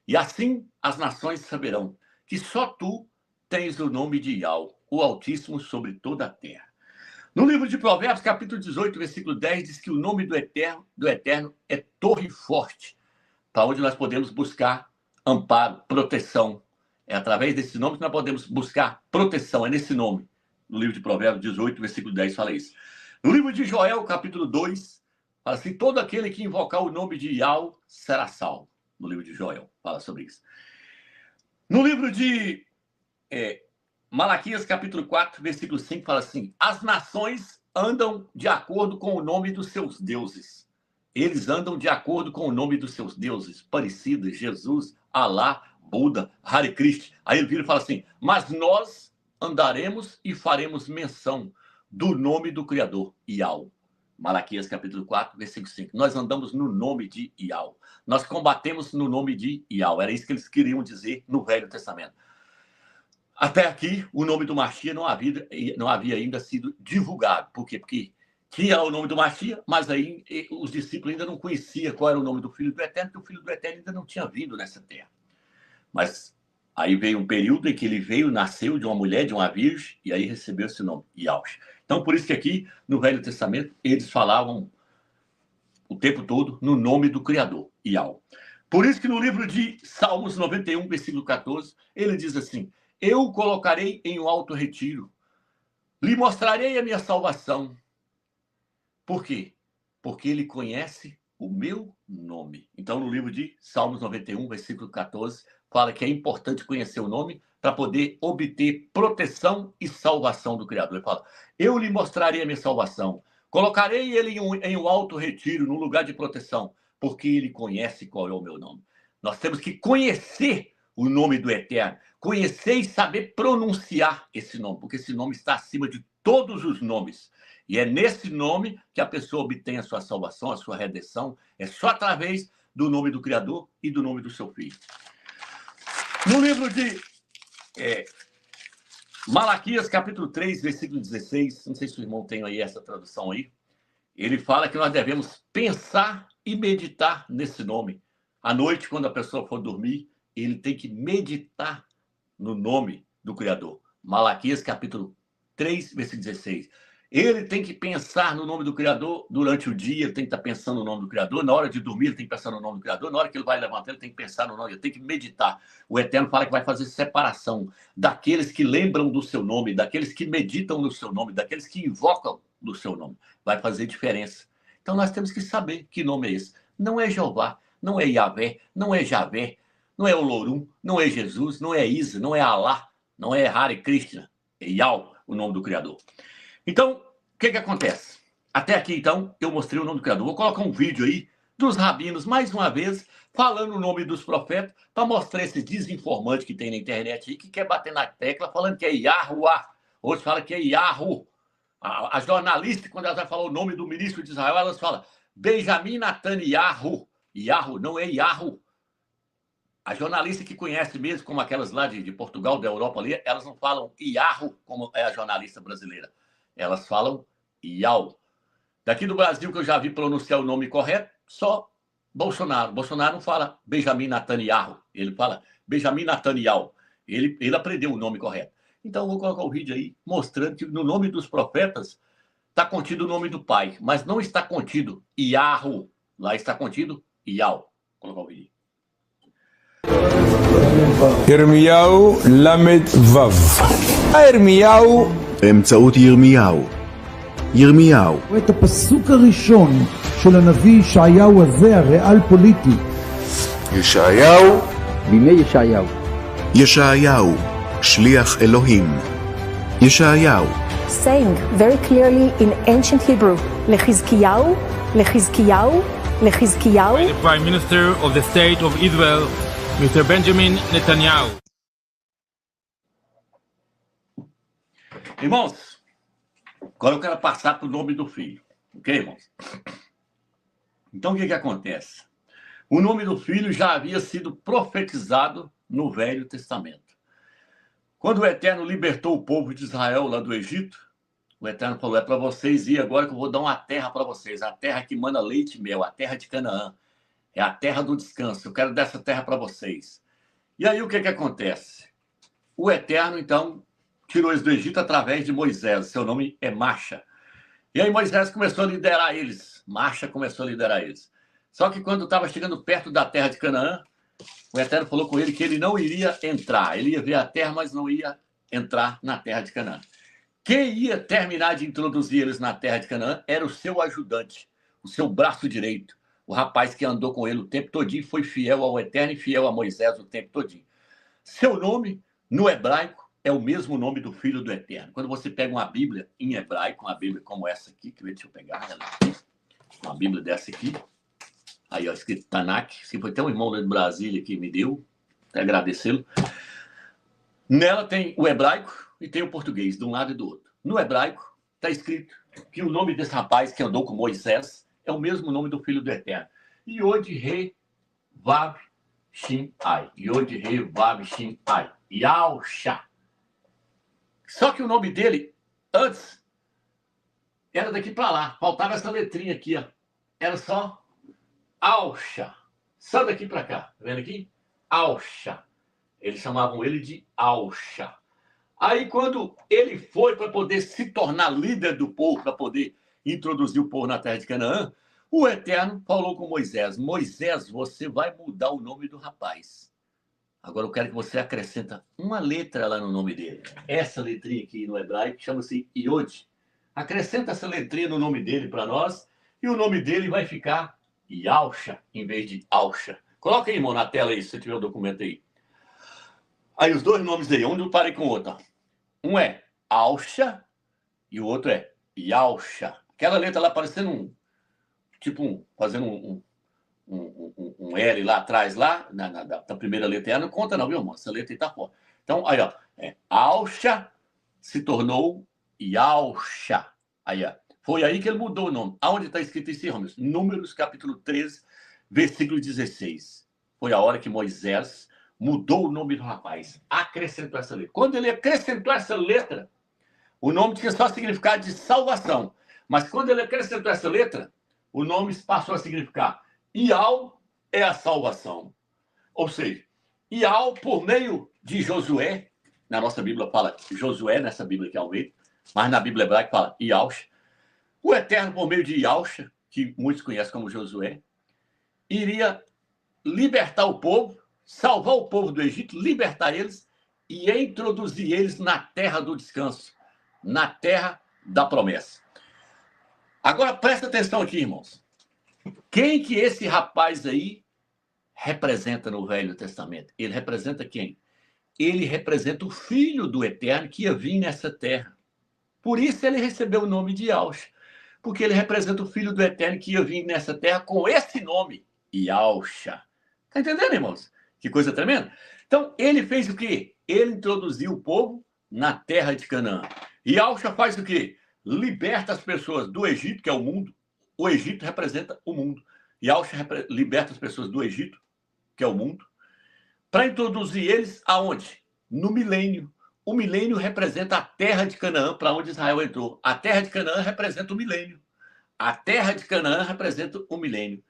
E assim as nações saberão que só tu tens o nome de Iau, o Altíssimo sobre toda a terra. No livro de Provérbios, capítulo 18, versículo 10, diz que o nome do Eterno é torre forte, para onde nós podemos buscar amparo, proteção. É através desse nome que nós podemos buscar proteção, é nesse nome. No livro de Provérbios 18, versículo 10, fala isso. No livro de Joel, capítulo 2, fala assim, todo aquele que invocar o nome de Iau será salvo. No livro de Joel, fala sobre isso. No livro de Malaquias, capítulo 4, versículo 5, fala assim, as nações andam de acordo com o nome dos seus deuses. Eles andam de acordo com o nome dos seus deuses, parecidos, Jesus, Alá, Buda, Hare Krishna. Aí ele vira e fala assim, mas nós andaremos e faremos menção do nome do Criador, Iau. Malaquias, capítulo 4, versículo 5. Nós andamos no nome de Iau. Nós combatemos no nome de Iau. Era isso que eles queriam dizer no Velho Testamento. Até aqui, o nome do Machia não havia ainda sido divulgado. Por quê? Porque tinha o nome do Machia, mas aí os discípulos ainda não conheciam qual era o nome do Filho do Eterno, porque o Filho do Eterno ainda não tinha vindo nessa terra. Mas aí veio um período em que ele veio, nasceu de uma mulher, de uma virgem, e aí recebeu esse nome, Iaush. Então, por isso que aqui, no Velho Testamento, eles falavam o tempo todo no nome do Criador, Iau. Por isso que no livro de Salmos 91, versículo 14, ele diz assim, eu o colocarei em um alto retiro, lhe mostrarei a minha salvação. Por quê? Porque ele conhece o meu nome. Então, no livro de Salmos 91, versículo 14, fala que é importante conhecer o nome para poder obter proteção e salvação do Criador. Ele fala, eu lhe mostrarei a minha salvação, colocarei ele em um alto retiro, num lugar de proteção, porque ele conhece qual é o meu nome. Nós temos que conhecer o nome do Eterno, conhecer e saber pronunciar esse nome, porque esse nome está acima de todos os nomes. E é nesse nome que a pessoa obtém a sua salvação, a sua redenção, é só através do nome do Criador e do nome do seu Filho. No livro de Malaquias, capítulo 3, versículo 16, não sei se o irmão tem aí essa tradução aí, ele fala que nós devemos pensar e meditar nesse nome. À noite, quando a pessoa for dormir, ele tem que meditar no nome do Criador. Malaquias, capítulo 3, versículo 16. Ele tem que pensar no nome do Criador durante o dia, ele tem que estar pensando no nome do Criador. Na hora de dormir, ele tem que pensar no nome do Criador. Na hora que ele vai levantar, ele tem que pensar no nome, ele tem que meditar. O Eterno fala que vai fazer separação daqueles que lembram do seu nome, daqueles que meditam no seu nome, daqueles que invocam no seu nome. Vai fazer diferença. Então, nós temos que saber que nome é esse. Não é Jeová, não é Yahvé, não é Javé, não é Olorum, não é Jesus, não é Isa, não é Alá, não é Hare Krishna, é Yau, o nome do Criador. Então, o que acontece? Até aqui, então, eu mostrei o nome do Criador. Vou colocar um vídeo aí dos rabinos, mais uma vez, falando o nome dos profetas, para mostrar esse desinformante que tem na internet aí, que quer bater na tecla, falando que é Yahuwah. Outros falam que é Yahu. A jornalista, quando ela vai falar o nome do ministro de Israel, elas falam Benjamin Netanyahu. Yahu não é Yahu. A jornalista que conhece mesmo, como aquelas lá de Portugal, da Europa ali, elas não falam Yahu, como é a jornalista brasileira. Elas falam Iau. Daqui do Brasil, que eu já vi pronunciar o nome correto, só Bolsonaro. Bolsonaro não fala Benjamin Netanyahu, ele fala Benjamin Netanyahu. Ele aprendeu o nome correto. Então, eu vou colocar o vídeo aí, mostrando que no nome dos profetas está contido o nome do pai, mas não está contido Yahu. Lá está contido Iau. Vou colocar o vídeo. ירמיהו למד וו. ירמיהו באמצעות ירמיהו. ירמיהו. את הפסוק הראשון של הנביא ישעיהו הזה, הריאל פוליטי. ישעיהו בימי ישעיהו. ישעיהו, שליח אלוהים. ישעיהו. Saying very clearly in ancient Hebrew, לחזקיהו, לחזקיהו, לחזקיהו. By the Prime Minister of the State of Israel, Mr. Benjamin Netanyahu. Irmãos, agora eu quero passar para o nome do filho. Ok, irmãos? Então, o que acontece? O nome do filho já havia sido profetizado no Velho Testamento. Quando o Eterno libertou o povo de Israel lá do Egito, o Eterno falou, é para vocês ir agora que eu vou dar uma terra para vocês, a terra que manda leite e mel, a terra de Canaã, é a terra do descanso, eu quero dar essa terra para vocês. E aí o que acontece? O Eterno, então, tirou eles do Egito através de Moisés, seu nome é Macha. E aí Moisés começou a liderar eles, Macha começou a liderar eles. Só que quando estava chegando perto da terra de Canaã, o Eterno falou com ele que ele não iria entrar, ele ia ver a terra, mas não ia entrar na terra de Canaã. Quem ia terminar de introduzir eles na terra de Canaã era o seu ajudante, o seu braço direito, o rapaz que andou com ele o tempo todinho, foi fiel ao Eterno e fiel a Moisés o tempo todinho. Seu nome, no hebraico, é o mesmo nome do Filho do Eterno. Quando você pega uma Bíblia em hebraico, uma Bíblia como essa aqui, deixa eu pegar ela aqui, uma Bíblia dessa aqui, aí, ó, escrito Tanakh, que foi até um irmão lá de Brasília que me deu, até agradecê-lo. Nela tem o hebraico e tem o português, de um lado e do outro. No hebraico, está escrito que o nome desse rapaz que andou com Moisés é o mesmo nome do Filho do Eterno. Yod-He Vav Shin Ai. Yod-He Vav Shin Ai. Yahusha. Só que o nome dele, antes, era daqui para lá. Faltava essa letrinha aqui, ó. Era só Ausha. Só daqui para cá. Tá vendo aqui? Ausha. Eles chamavam ele de Ausha. Aí, quando ele foi para poder se tornar líder do povo, para poder introduzir o povo na terra de Canaã, o Eterno falou com Moisés, Moisés, você vai mudar o nome do rapaz. Agora eu quero que você acrescenta uma letra lá no nome dele. Essa letrinha aqui no hebraico chama-se Iod. Acrescenta essa letrinha no nome dele para nós e o nome dele vai ficar Yahusha em vez de Ausha. Coloca aí, irmão, na tela aí, se você tiver o documento aí. Aí os dois nomes aí, um eu parei com o outro. Ó. Um é Ausha e o outro é Yahusha. Aquela letra lá parecendo fazendo um L lá atrás, lá, na primeira letra. Não conta não, viu, irmão? Essa letra aí tá fora. Então, aí, ó. Ausha se tornou Yahusha. Aí, ó. Foi aí que ele mudou o nome. Aonde está escrito isso, irmãos? Números, capítulo 13, versículo 16. Foi a hora que Moisés mudou o nome do rapaz. Acrescentou essa letra. Quando ele acrescentou essa letra, o nome tinha só significado de salvação. Mas quando ele acrescentou essa letra, o nome passou a significar Ial é a salvação. Ou seja, Ial, por meio de Josué, na nossa Bíblia fala Josué, nessa Bíblia aqui ao meio, mas na Bíblia hebraica fala Yahusha. O Eterno, por meio de Yahusha, que muitos conhecem como Josué, iria libertar o povo, salvar o povo do Egito, libertar eles e introduzir eles na terra do descanso, na terra da promessa. Agora, presta atenção aqui, irmãos. Quem que esse rapaz aí representa no Velho Testamento? Ele representa quem? Ele representa o Filho do Eterno que ia vir nessa terra. Por isso ele recebeu o nome de Yahusha, porque ele representa o Filho do Eterno que ia vir nessa terra com esse nome, Yahusha. Tá entendendo, irmãos? Que coisa tremenda. Então, ele fez o quê? Ele introduziu o povo na terra de Canaã. Yahusha faz o quê? Liberta as pessoas do Egito, que é o mundo. O Egito representa o mundo. Yahusha liberta as pessoas do Egito, que é o mundo, para introduzir eles aonde? No milênio. O milênio representa a terra de Canaã, para onde Israel entrou. A terra de Canaã representa o milênio. A terra de Canaã representa o milênio.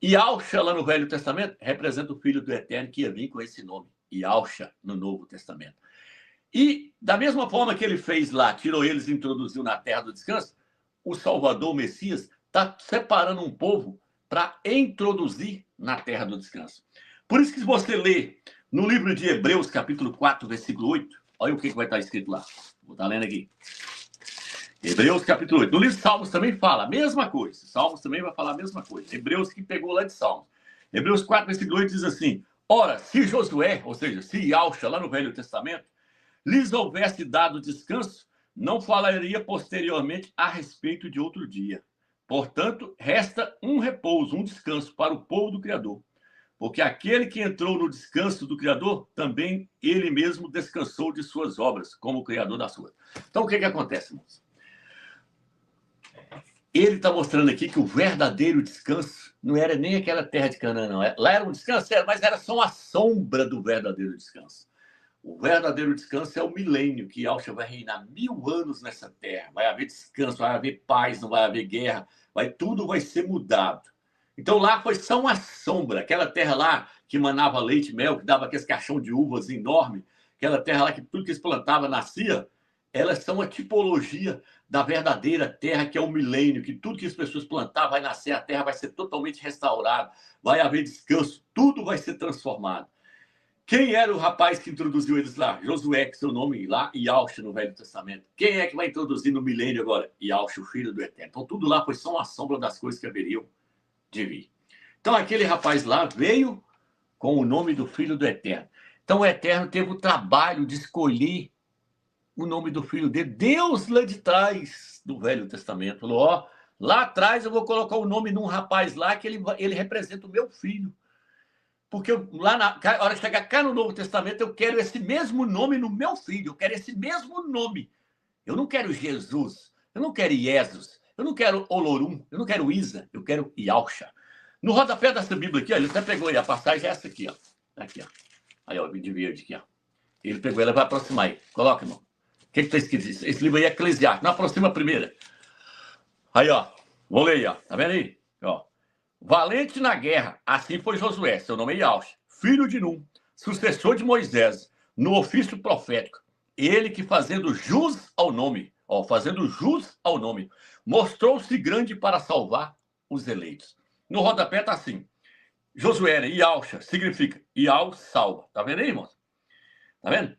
Yahusha, lá no Velho Testamento, representa o Filho do Eterno que ia vir com esse nome. Yahusha, no Novo Testamento. E, da mesma forma que ele fez lá, tirou eles e introduziu na terra do descanso, o Salvador, o Messias, está separando um povo para introduzir na terra do descanso. Por isso que se você ler no livro de Hebreus, capítulo 4, versículo 8, olha o que vai estar escrito lá. Vou estar lendo aqui. Hebreus, capítulo 8. No livro de Salmos também fala a mesma coisa. Salmos também vai falar a mesma coisa. Hebreus que pegou lá de Salmos. Hebreus 4, versículo 8 diz assim, ora, se Josué, ou seja, se Yahusha, lá no Velho Testamento, lhes houvesse dado descanso, não falaria posteriormente a respeito de outro dia. Portanto, resta um repouso, um descanso para o povo do Criador. Porque aquele que entrou no descanso do Criador, também ele mesmo descansou de suas obras, como o Criador das suas. Então, o que acontece, irmãos? Ele está mostrando aqui que o verdadeiro descanso não era nem aquela terra de Canaã, não. Lá era um descanso, mas era só uma sombra do verdadeiro descanso. O verdadeiro descanso é o milênio, que Yahushua vai reinar 1000 anos nessa terra. Vai haver descanso, vai haver paz, não vai haver guerra, tudo vai ser mudado. Então lá foi só uma sombra. Aquela terra lá que manava leite e mel, que dava aqueles caixão de uvas enorme, aquela terra lá que tudo que eles plantavam nascia, elas são uma tipologia da verdadeira terra, que é o milênio, que tudo que as pessoas plantavam vai nascer, a terra vai ser totalmente restaurada, vai haver descanso, tudo vai ser transformado. Quem era o rapaz que introduziu eles lá? Josué, que seu nome lá, Yahushua no Velho Testamento. Quem é que vai introduzir no milênio agora? Yahushua, o Filho do Eterno. Então tudo lá foi só uma sombra das coisas que haveriam de vir. Então aquele rapaz lá veio com o nome do Filho do Eterno. Então o Eterno teve o trabalho de escolher o nome do filho dele. Deus lá de trás do Velho Testamento falou, ó, lá atrás eu vou colocar o nome de um rapaz lá que ele representa o meu filho. Porque lá na hora de chegar cá no Novo Testamento, eu quero esse mesmo nome no meu filho. Eu quero esse mesmo nome. Eu não quero Jesus. Eu não quero Jesus. Eu não quero Olorum. Eu não quero Isa. Eu quero Yahushua. No rodapé dessa Bíblia aqui, ó, ele até pegou aí a passagem, é essa aqui, ó. Aqui, ó. Aí, ó, de verde aqui, ó. Ele pegou, ela vai aproximar aí. Coloca, irmão. O que está escrito? Esse livro aí é Eclesiastes. Não aproxima a primeira. Aí, ó. Vou ler aí, ó. Tá vendo aí? Ó. Valente na guerra, assim foi Josué, seu nome é Yahushua, filho de Num, sucessor de Moisés, no ofício profético. Ele que fazendo jus ao nome, mostrou-se grande para salvar os eleitos. No rodapé tá assim. Josué, Yahushua, significa Yahus salva. Tá vendo aí, irmãos? Tá vendo?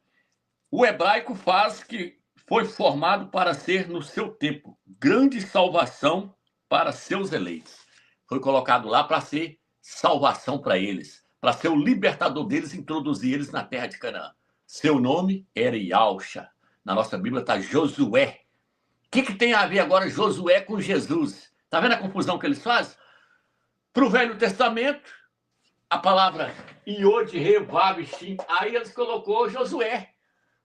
O hebraico faz que foi formado para ser, no seu tempo, grande salvação para seus eleitos. Foi colocado lá para ser salvação para eles, para ser o libertador deles, introduzir eles na terra de Canaã. Seu nome era Yahushua. Na nossa Bíblia está Josué. O que tem a ver agora Josué com Jesus? Está vendo a confusão que eles fazem? Para o Velho Testamento, a palavra Iod, Re, Vav, Shin, aí eles colocou Josué.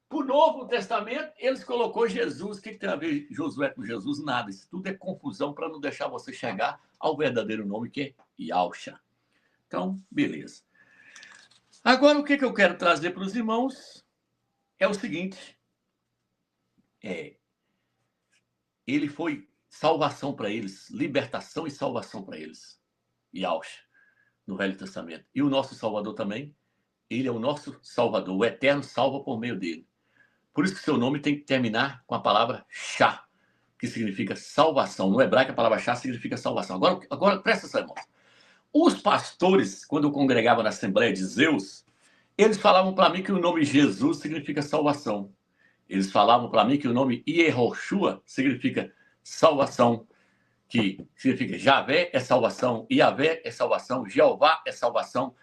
Para o Novo Testamento, eles colocou Jesus. O que tem a ver Josué com Jesus? Nada. Isso tudo é confusão para não deixar você chegar ao verdadeiro nome, que é Yahushua. Então, beleza. Agora, o que eu quero trazer para os irmãos é o seguinte. Ele foi salvação para eles, libertação e salvação para eles. Yahushua, no Velho Testamento. E o nosso Salvador também, ele é o nosso Salvador. O Eterno salva por meio dele. Por isso que seu nome tem que terminar com a palavra Shá, que significa salvação. No hebraico, a palavra Shá significa salvação. Agora presta atenção, irmãos. Os pastores, quando eu congregava na Assembleia de Zeus, eles falavam para mim que o nome Jesus significa salvação. Eles falavam para mim que o nome Yehoshua significa salvação, que significa Javé é salvação, Iavé é salvação, Jeová é salvação.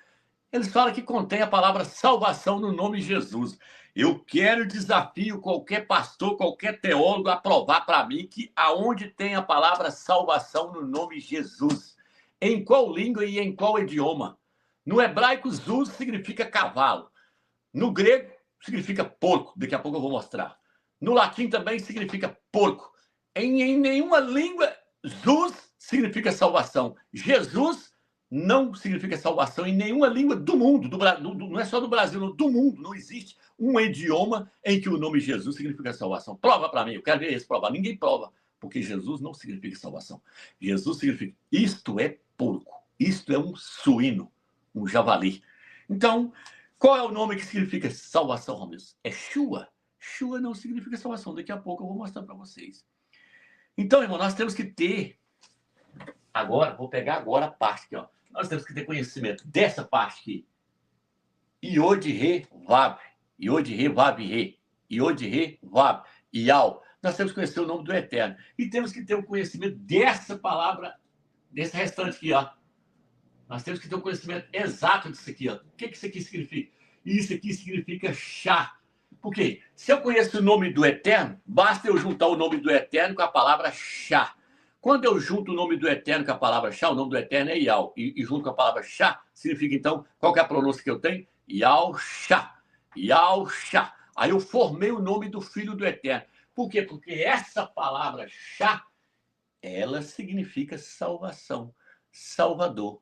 Eles falam que contém a palavra salvação no nome Jesus. Eu quero desafio qualquer pastor, qualquer teólogo a provar para mim que aonde tem a palavra salvação no nome Jesus, em qual língua e em qual idioma. No hebraico, Zuz significa cavalo. No grego, significa porco. Daqui a pouco eu vou mostrar. No latim também significa porco. Em nenhuma língua, Zuz significa salvação. Jesus não significa salvação em nenhuma língua do mundo. Não é só do Brasil, não, do mundo. Não existe um idioma em que o nome Jesus significa salvação. Prova para mim. Eu quero ver eles provar. Ninguém prova. Porque Jesus não significa salvação. Jesus significa, isto é porco. Isto é um suíno. Um javali. Então, qual é o nome que significa salvação, Romilson? É Shua. Shua não significa salvação. Daqui a pouco eu vou mostrar para vocês. Então, irmão, nós temos que ter... Agora, vou pegar agora a parte aqui, ó. Nós temos que ter conhecimento dessa parte aqui. Iod, Re, Vav. Iod, Re, Vav, Re. Iod, Re, Vav. Ial. Nós temos que conhecer o nome do Eterno. E temos que ter o conhecimento dessa palavra, desse restante aqui, ó. Nós temos que ter o conhecimento exato disso aqui, ó. O que isso aqui significa? Isso aqui significa chá. Por quê? Se eu conheço o nome do Eterno, basta eu juntar o nome do Eterno com a palavra chá. Quando eu junto o nome do Eterno com a palavra chá, o nome do Eterno é Ial. E junto com a palavra chá, significa então, qual que é a pronúncia que eu tenho? Yahushua. Yahushua. Aí eu formei o nome do Filho do Eterno. Por quê? Porque essa palavra chá ela significa salvação, Salvador.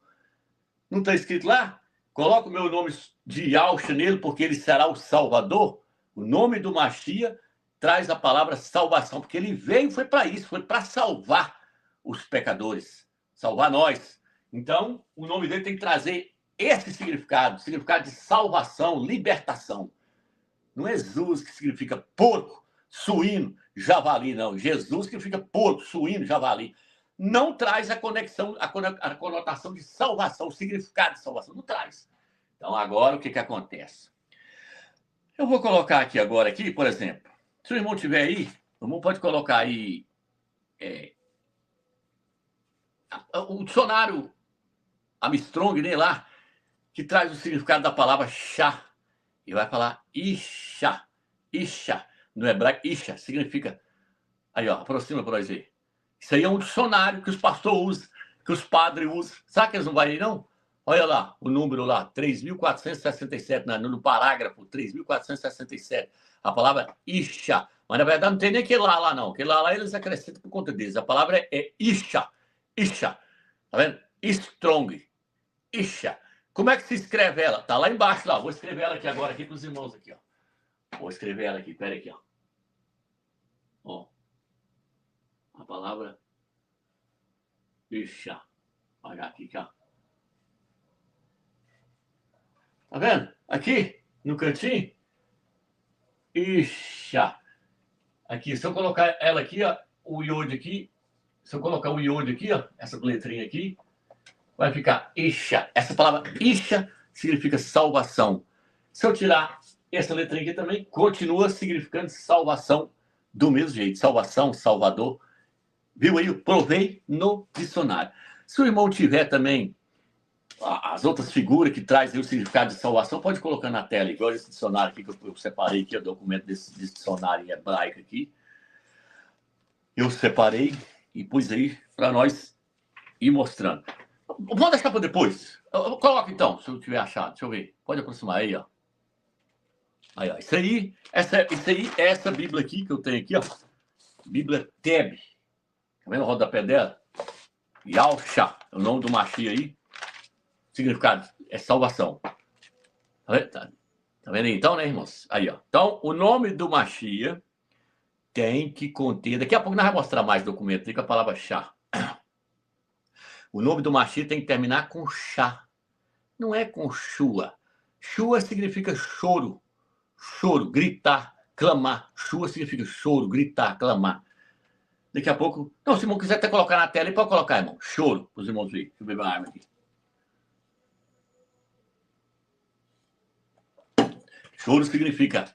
Não está escrito lá? Coloca o meu nome de Yahshua nele, porque ele será o Salvador. O nome do Mashiach traz a palavra salvação, porque ele veio foi para isso, foi para salvar os pecadores, salvar nós. Então, o nome dele tem que trazer esse significado de salvação, libertação. Não é Jesus que significa porco, suíno, javali, não. Jesus significa porco, suíno, javali. Não traz a conexão, a conotação de salvação, o significado de salvação. Não traz. Então, agora, o que acontece? Eu vou colocar aqui agora, por exemplo, se o irmão tiver aí, o irmão pode colocar aí o dicionário Armstrong, né, lá, que traz o significado da palavra chá. E vai falar Isha. Isha. No hebraico, Isha significa... Aí, ó, aproxima para nós ver. Isso aí é um dicionário que os pastores usam, que os padres usam. Sabe que eles não vão aí, não? Olha lá, o número lá, 3.467, no parágrafo 3.467. A palavra Isha. Mas, na verdade, não tem nem aquele lá, não. Aquele lá eles acrescentam por conta deles. A palavra é Isha. Isha. Tá vendo? Strong. Isha. Como é que se escreve ela? Tá lá embaixo, lá. Vou escrever ela aqui agora, aqui para os irmãos aqui, ó. Vou escrever ela aqui, pera aqui, ó. Ó. A palavra Isha. Olha aqui, ó. Tá vendo? Aqui, no cantinho. Isha. Aqui, se eu colocar ela aqui, ó, o iode aqui. Se eu colocar o iode aqui, ó, essa letrinha aqui, vai ficar Isha. Essa palavra Isha significa salvação. Se eu tirar essa letrinha aqui também, continua significando salvação do mesmo jeito. Salvação, Salvador. Viu aí? Eu provei no dicionário. Se o irmão tiver também as outras figuras que trazem o significado de salvação, pode colocar na tela, igual esse dicionário aqui que eu separei aqui, o documento desse dicionário em hebraico aqui. Eu separei e pus aí para nós ir mostrando. Vamos deixar para depois. Coloca então, se eu tiver achado. Deixa eu ver. Pode aproximar aí, ó. Aí, ó. Isso aí é essa Bíblia aqui que eu tenho aqui, ó. Bíblia Teb. Tá vendo o rodapé dela? Yahshua, é o nome do Mashiach aí. Significado é salvação. Tá vendo aí então, né, irmãos? Aí, ó. Então, o nome do Mashiach tem que conter... Daqui a pouco nós vamos mostrar mais documentos aí com a palavra chá. O nome do Mashiach tem que terminar com chá. Não é com chua. Chua significa choro. Choro, gritar, clamar. Chua significa choro, gritar, clamar. Daqui a pouco... Não, se o irmão quiser até colocar na tela, ele pode colocar, irmão. Choro, para os irmãos verem. Deixa eu beber uma água aqui. Choro significa...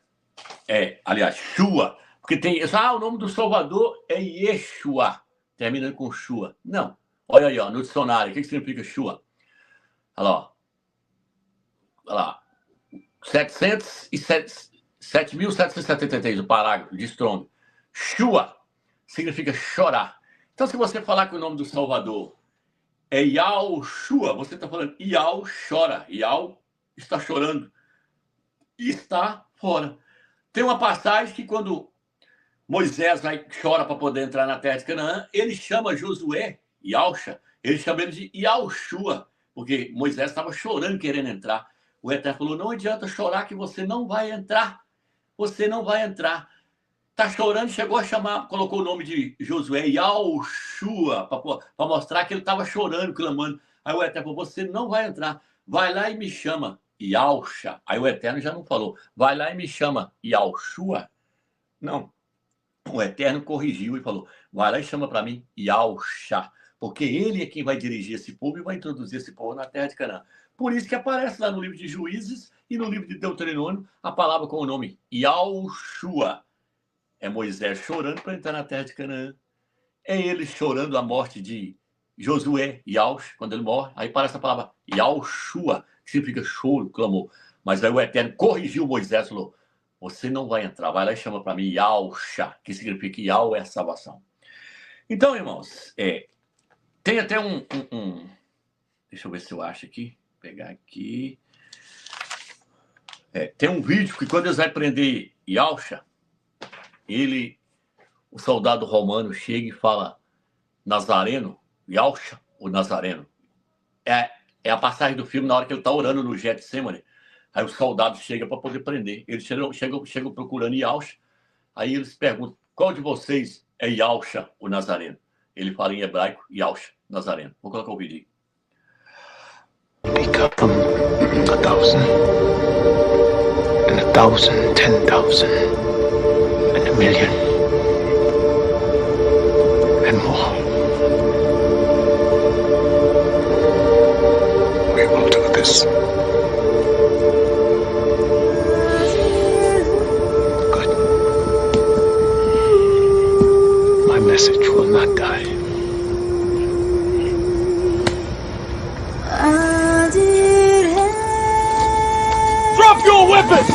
aliás, chua. Porque tem... o nome do Salvador é Yeshua. Terminando com chua. Não. Olha aí, ó, no dicionário. O que significa chua? Olha lá, ó. Olha lá. 7.773, o parágrafo de Strong. Shua significa chorar. Então, se você falar que o nome do Salvador é Yahushua, você está falando Yahu chora. Yahu está chorando. E está fora. Tem uma passagem que quando Moisés chora para poder entrar na terra de Canaã, ele chama Josué, Yahshua, ele chama ele de Yahushua, porque Moisés estava chorando querendo entrar. O Eterno falou, não adianta chorar que você não vai entrar. Você não vai entrar. Está chorando, chegou a chamar, colocou o nome de Josué, Yahushua, para mostrar que ele estava chorando, clamando. Aí o Eterno falou, você não vai entrar. Vai lá e me chama, Yahshua. Aí o Eterno já não falou, vai lá e me chama, Yahushua. Não. O Eterno corrigiu e falou, vai lá e chama para mim, Yahshua. Porque ele é quem vai dirigir esse povo e vai introduzir esse povo na terra de Canaã. Por isso que aparece lá no livro de Juízes e no livro de Deuteronômio a palavra com o nome Yahushua. É Moisés chorando para entrar na terra de Canaã. É ele chorando a morte de Josué, Yahush, quando ele morre. Aí aparece a palavra Yahushua, que significa choro, clamor. Mas aí o Eterno corrigiu Moisés e falou, você não vai entrar, vai lá e chama para mim Yahshua, que significa Yahu é a salvação. Então, irmãos, tem até deixa eu ver se eu acho aqui. Pegar aqui. Tem um vídeo que quando eles vão prender Yahshua, o soldado romano chega e fala, Nazareno, Yahshua, o Nazareno. É a passagem do filme na hora que ele está orando no Getsemane. Aí os soldados chegam para poder prender. Eles chegam procurando Yahshua. Aí eles perguntam, qual de vocês é Yahshua, o Nazareno? Ele fala em hebraico, Yahshua, Nazareno. Vou colocar o vídeo aí. Become 1,000, and 1,000, 10,000, and 1,000,000, and more. We will do this. Good. My message will not die. Drop your weapons!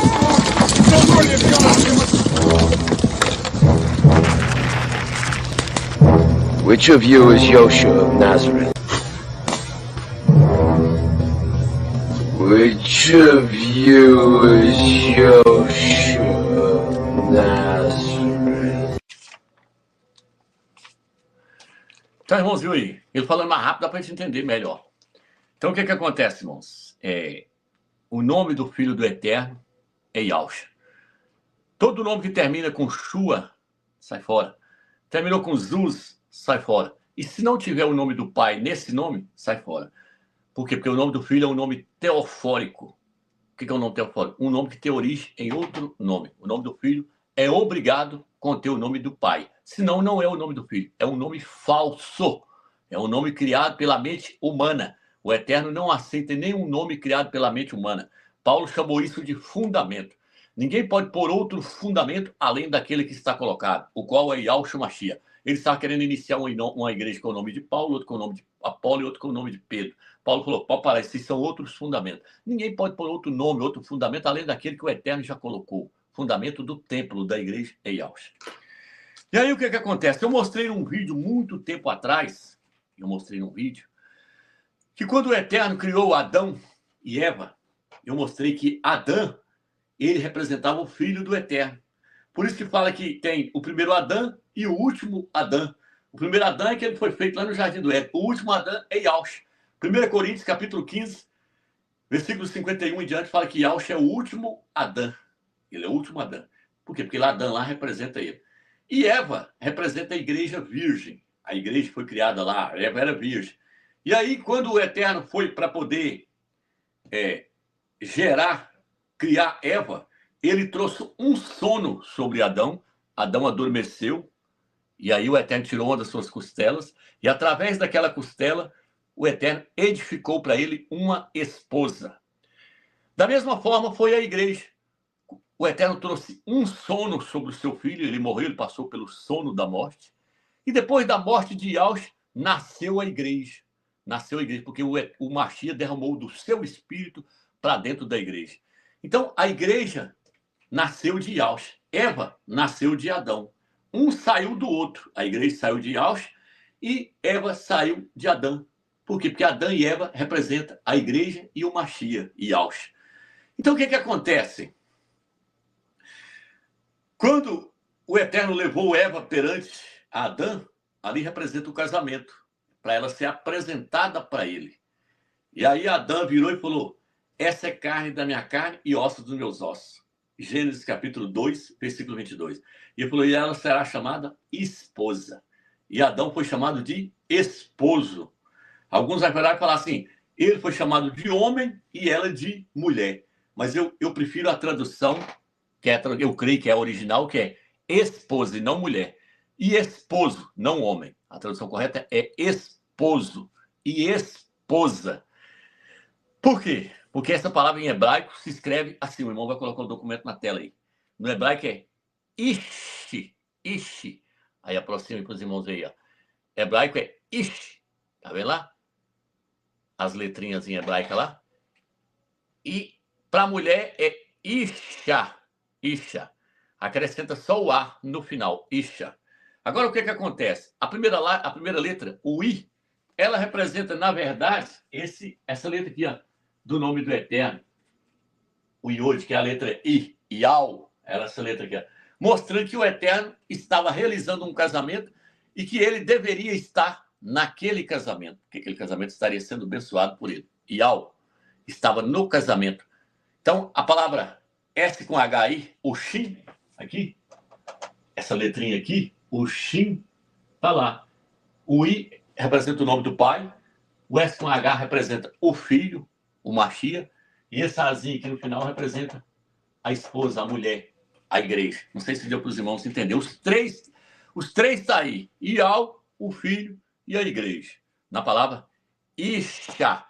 Which of you is Yahshua of Nazareth? Which of you is Yahshua of Nazareth? Então, irmãos, viu aí? Ele falando mais rápido dá para a gente entender melhor. Então, o que acontece, irmãos? O nome do Filho do Eterno é Yahshua. Todo nome que termina com Shua, sai fora. Terminou com Zuz, sai fora. E se não tiver o nome do Pai nesse nome, sai fora. Por quê? Porque o nome do Filho é um nome teofórico. O que é um nome teofórico? Um nome que tem origem em outro nome. O nome do Filho é obrigado a conter o nome do Pai. Senão, não é o nome do Filho. É um nome falso. É um nome criado pela mente humana. O Eterno não aceita nenhum nome criado pela mente humana. Paulo chamou isso de fundamento. Ninguém pode pôr outro fundamento além daquele que está colocado, o qual é Yahshua Mashiach. Ele estava querendo iniciar uma igreja com o nome de Paulo, outro com o nome de Apolo e outro com o nome de Pedro. Paulo falou, pode parar, esses são outros fundamentos. Ninguém pode pôr outro nome, outro fundamento, além daquele que o Eterno já colocou. Fundamento do templo, da igreja, é Yahshua. E aí o que acontece? Eu mostrei num vídeo muito tempo atrás, que quando o Eterno criou Adão e Eva, eu mostrei que Adão, ele representava o Filho do Eterno. Por isso que fala que tem o primeiro Adão e o último Adão. O primeiro Adão é que ele foi feito lá no Jardim do Éden. O último Adão é Yahshua. 1 Coríntios, capítulo 15, versículo 51 em diante, fala que Yahshua é o último Adão. Ele é o último Adão. Por quê? Porque Adão lá representa ele. E Eva representa a igreja virgem. A igreja foi criada lá, Eva era virgem. E aí, quando o Eterno foi para poder criar Eva, ele trouxe um sono sobre Adão. Adão adormeceu, e aí o Eterno tirou uma das suas costelas, e através daquela costela, o Eterno edificou para ele uma esposa. Da mesma forma foi a igreja. O Eterno trouxe um sono sobre o seu filho, ele morreu, ele passou pelo sono da morte, e depois da morte de Yahshua, nasceu a igreja. Nasceu a igreja, porque o Mashiach derramou do seu espírito para dentro da igreja. Então, a igreja nasceu de Yahshua. Eva nasceu de Adão. Um saiu do outro. A igreja saiu de Yahshua e Eva saiu de Adão. Por quê? Porque Adão e Eva representam a igreja e o Mashiach, Yahshua. Então, o que acontece? Quando o Eterno levou Eva perante Adão, ali representa o casamento, para ela ser apresentada para ele. E aí Adão virou e falou, essa é carne da minha carne e ossos dos meus ossos. Gênesis capítulo 2, versículo 22. E ele falou, e ela será chamada esposa. E Adão foi chamado de esposo. Alguns vão falar assim, ele foi chamado de homem e ela de mulher. Mas eu prefiro a tradução, eu creio que é a original, que é esposa e não mulher. E esposo, não homem. A tradução correta é esposo e esposa. Por quê? Porque essa palavra em hebraico se escreve assim. O irmão vai colocar o documento na tela aí. No hebraico é ishi. Ishi. Aí aproxima para os irmãos aí. Ó. Hebraico é ishi. Tá vendo lá? As letrinhas em hebraica lá. E para mulher é isha. Isha. Acrescenta só o A no final. Isha. Agora, o que acontece? A primeira letra, o I, ela representa, na verdade, essa letra aqui, ó, do nome do Eterno. O Iod, que é a letra I, Iau, essa letra aqui, ó, mostrando que o Eterno estava realizando um casamento e que ele deveria estar naquele casamento, que aquele casamento estaria sendo abençoado por ele. Yao estava no casamento. Então, a palavra S com H aí, o Shin, aqui, essa letrinha aqui, o Shin, está lá. O I representa o nome do pai, o S com H representa o filho, o Mashiach, e esse Azinho aqui no final representa a esposa, a mulher, a igreja. Não sei se deu para os irmãos entender. Os três estão aí. Yao, o filho e a igreja. Na palavra Isha.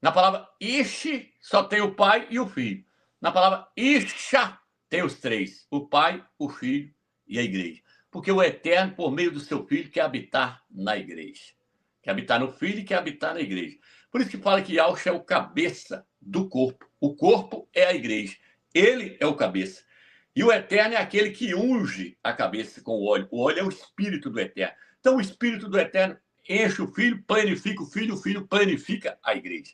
Na palavra Ishi só tem o pai e o filho. Na palavra Isha tem os três. O pai, o filho e a igreja. Porque o Eterno, por meio do seu filho, quer habitar na igreja. Quer habitar no filho e quer habitar na igreja. Por isso que fala que Yahshua é o cabeça do corpo. O corpo é a igreja. Ele é o cabeça. E o Eterno é aquele que unge a cabeça com o óleo. O óleo é o Espírito do Eterno. Então, o Espírito do Eterno enche o Filho, planifica o Filho planifica a igreja.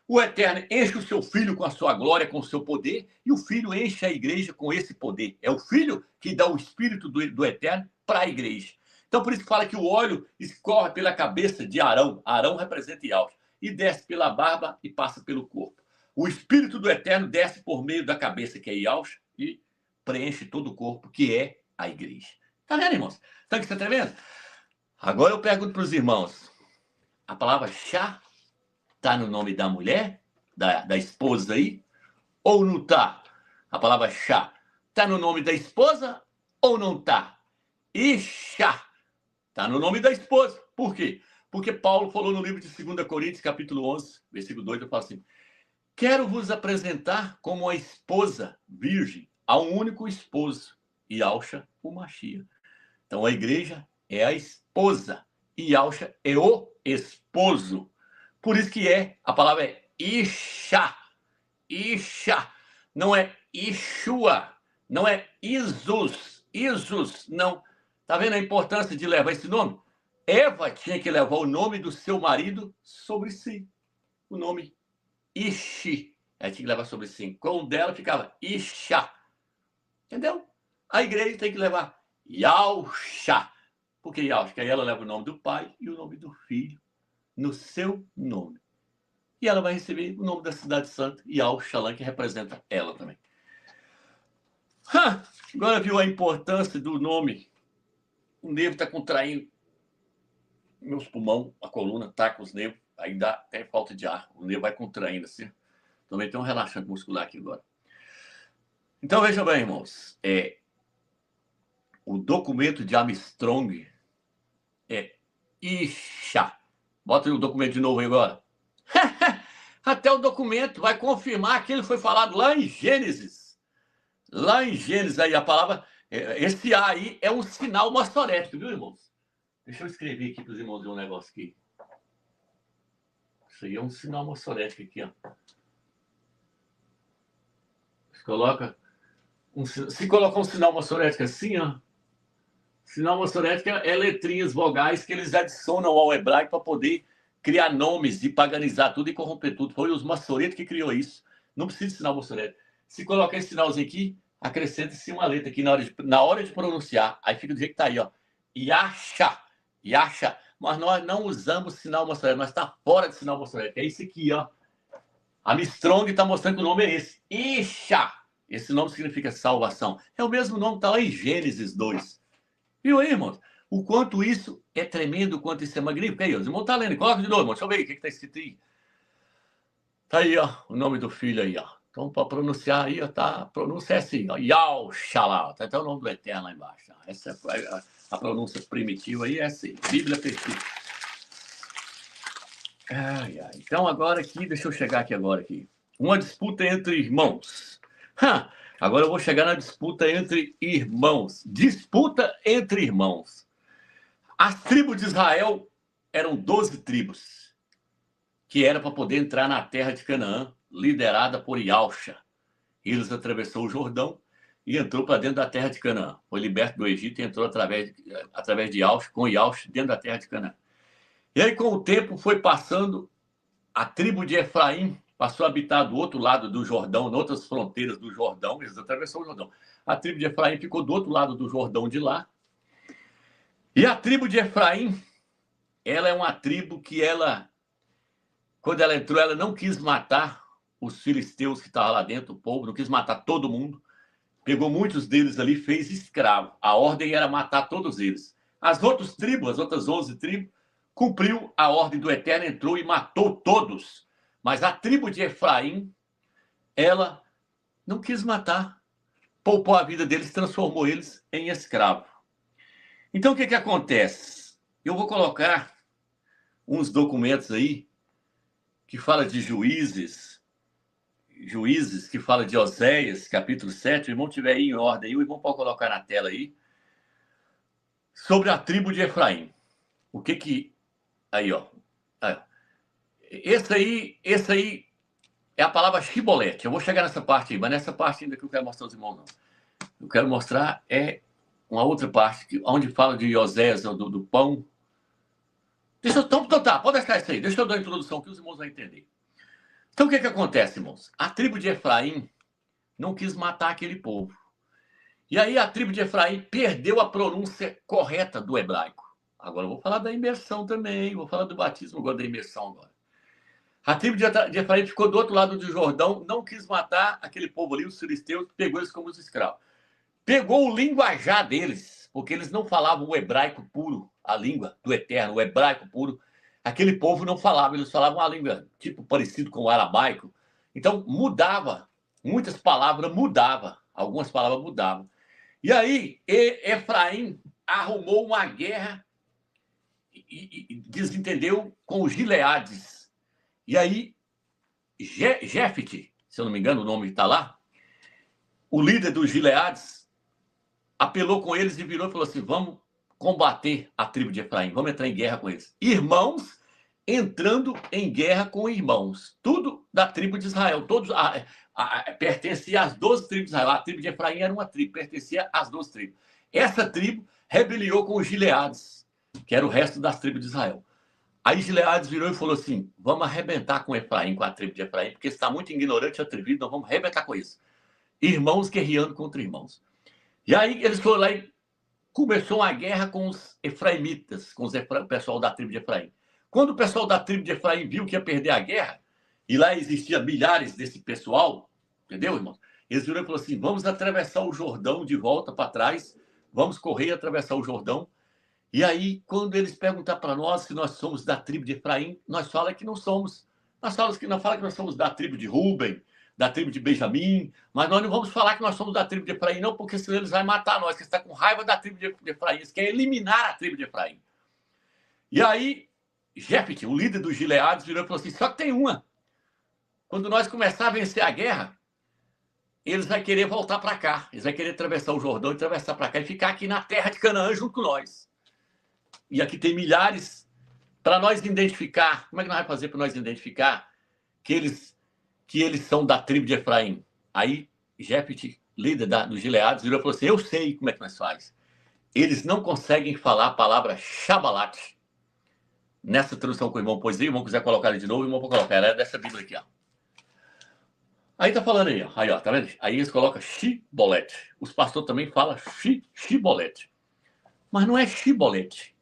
O Eterno enche o seu Filho com a sua glória, com o seu poder, e o Filho enche a igreja com esse poder. É o Filho que dá o Espírito do Eterno para a igreja. Então, por isso que fala que o óleo escorre pela cabeça de Arão. Arão representa Yahshua. E desce pela barba e passa pelo corpo. O Espírito do Eterno desce por meio da cabeça, que é Yahshua, e preenche todo o corpo, que é a igreja. Tá vendo, irmãos? Então, o que você está vendo? Agora eu pergunto para os irmãos. A palavra chá está no nome da mulher, da esposa aí, ou não está? A palavra chá está no nome da esposa ou não está? Isha está no nome da esposa. Por quê? Porque Paulo falou no livro de 2 Coríntios, capítulo 11, versículo 2, eu falo assim: quero vos apresentar como a esposa virgem a um único esposo, Yahshua, o Mashiach. Então a igreja é a esposa e Yahshua é o esposo. Por isso que a palavra é Isha. Isha. Não é Ishua. Não é Isus. Isus, não. Tá vendo a importância de levar esse nome? Eva tinha que levar o nome do seu marido sobre si. O nome Ishi. Ela tinha que levar sobre si. Com o dela ficava Isha. Entendeu? A igreja tem que levar Yahshua. Porque Yahshua, aí ela leva o nome do pai e o nome do filho no seu nome. E ela vai receber o nome da cidade santa, Yahshua, que representa ela também. Agora viu a importância do nome? O nervo está contraindo meus pulmões, a coluna está com os nervos, aí dá até falta de ar. O nervo vai contraindo assim. Também tem um relaxante muscular aqui agora. Então, veja bem, irmãos. O documento de Armstrong é Isha. Bota o documento de novo aí agora. Até o documento vai confirmar que ele foi falado lá em Gênesis. Lá em Gênesis, aí a palavra... Esse A aí é um sinal massorético, viu, irmãos? Deixa eu escrever aqui para os irmãos ver um negócio aqui. Isso aí é um sinal massorético aqui, ó. Se colocar um sinal massorético assim, ó. Sinal massorético é letrinhas, vogais que eles adicionam ao hebraico para poder criar nomes e paganizar tudo e corromper tudo. Foi os maçoretos que criou isso. Não precisa de sinal massorético. Se colocar esse sinalzinho aqui, acrescenta-se uma letra aqui na hora de pronunciar. Aí fica do jeito que tá aí, ó. Yahshua. Yahshua. Mas nós não usamos sinal massorético, nós está fora de sinal massorético. É isso aqui, ó. A Armstrong está mostrando que o nome é esse. Isha. Esse nome significa salvação. É o mesmo nome que está lá em Gênesis 2. Viu aí, irmãos? O quanto isso é tremendo, o quanto isso é magnífico. Aí, os irmãos estão lendo. Coloca de novo, irmão. Deixa eu ver aí o que está escrito aí. Tá aí, ó. O nome do filho aí, ó. Então, para pronunciar aí, ó, tá? A pronúncia é assim, ó. Yahshua. Tá até o nome do Eterno lá embaixo. Ó. Essa é a pronúncia primitiva aí, é assim. Bíblia perfeita. Então, agora aqui, deixa eu chegar aqui agora. Uma disputa entre irmãos. Agora eu vou chegar na disputa entre irmãos. Disputa entre irmãos. As tribos de Israel eram 12 tribos, que era para poder entrar na terra de Canaã, liderada por Yahshua. Eles atravessou o Jordão e entrou para dentro da terra de Canaã. Foi liberto do Egito e entrou através de Yahshua, com Yahshua, dentro da terra de Canaã. E aí, com o tempo, foi passando, a tribo de Efraim passou a habitar do outro lado do Jordão, em outras fronteiras do Jordão. Eles atravessaram o Jordão. A tribo de Efraim ficou do outro lado do Jordão de lá. E a tribo de Efraim, ela é uma tribo que quando ela entrou, ela não quis matar os filisteus que estavam lá dentro, o povo, não quis matar todo mundo. Pegou muitos deles ali, fez escravo. A ordem era matar todos eles. As outras tribos, as outras 11 tribos, cumpriu a ordem do Eterno, entrou e matou todos. Mas a tribo de Efraim, ela não quis matar. Poupou a vida deles, transformou eles em escravo. Então, o que acontece? Eu vou colocar uns documentos aí que fala de Juízes, que fala de Oséias, capítulo 7. O irmão tiver aí em ordem, o irmão pode colocar na tela aí. Sobre a tribo de Efraim. O que... Aí, ó. Esse aí é a palavra Shibolete. Eu vou chegar nessa parte aí, mas nessa parte ainda que eu quero mostrar aos irmãos, não. Eu quero mostrar uma outra parte, onde fala de Oséias, do pão. Então tá, pode deixar isso aí. Deixa eu dar a introdução que os irmãos vão entender. Então, o que acontece, irmãos? A tribo de Efraim não quis matar aquele povo. E aí a tribo de Efraim perdeu a pronúncia correta do hebraico. Agora eu vou falar da imersão também, vou falar do batismo agora, da imersão agora. A tribo de Efraim ficou do outro lado do Jordão, não quis matar aquele povo ali, os filisteus, pegou eles como os escravos. Pegou o linguajar deles, porque eles não falavam o hebraico puro, a língua do Eterno, o hebraico puro. Aquele povo não falava, eles falavam uma língua tipo parecido com o aramaico. Então mudava, muitas palavras mudavam, algumas palavras mudavam. E aí Efraim arrumou uma guerra e desentendeu com os Gileades. E aí Jefte, se eu não me engano o nome está lá, o líder dos Gileades, apelou com eles e virou e falou assim: vamos combater a tribo de Efraim, vamos entrar em guerra com eles. Irmãos entrando em guerra com irmãos. Tudo da tribo de Israel. Todos pertencia às 12 tribos de Israel. A tribo de Efraim era uma tribo, pertencia às 12 tribos. Essa tribo rebeliou com os Gileades, que era o resto das tribos de Israel. Aí Gileades virou e falou assim: vamos arrebentar com Efraim, com a tribo de Efraim, porque está muito ignorante e atrevido, nós vamos arrebentar com isso. Irmãos guerreando contra irmãos. E aí eles foram lá e começou uma guerra com os efraimitas, com o pessoal da tribo de Efraim. Quando o pessoal da tribo de Efraim viu que ia perder a guerra, e lá existia milhares desse pessoal, entendeu, irmão? Eles viram e falaram assim: vamos atravessar o Jordão de volta para trás, vamos correr e atravessar o Jordão. E aí, quando eles perguntam para nós se nós somos da tribo de Efraim, nós falamos que não somos. Nós falamos que nós somos da tribo de Ruben, da tribo de Benjamim, mas nós não vamos falar que nós somos da tribo de Efraim, não, porque senão eles vão matar nós, que está com raiva da tribo de Efraim, eles querem eliminar a tribo de Efraim. E aí, Jefte, o líder dos Gileades, virou e falou assim: só que tem uma. Quando nós começar a vencer a guerra, eles vão querer voltar para cá, eles vão querer atravessar o Jordão e atravessar para cá e ficar aqui na terra de Canaã junto com nós. E aqui tem milhares, para nós identificar, como é que nós vamos fazer para nós identificar que eles são da tribo de Efraim? Aí Jefte, líder dos Gileades, virou e falou assim: eu sei como é que nós faz. Eles não conseguem falar a palavra Shabalat. Nessa tradução que o irmão pôs aí, o irmão quiser colocar ele de novo, o irmão pode colocar. Ela é dessa Bíblia aqui, ó. Aí tá falando aí, ó. Aí, ó, tá vendo? Aí eles colocam Shibolete. Os pastores também falam Shibolete. Mas não é Shibolete.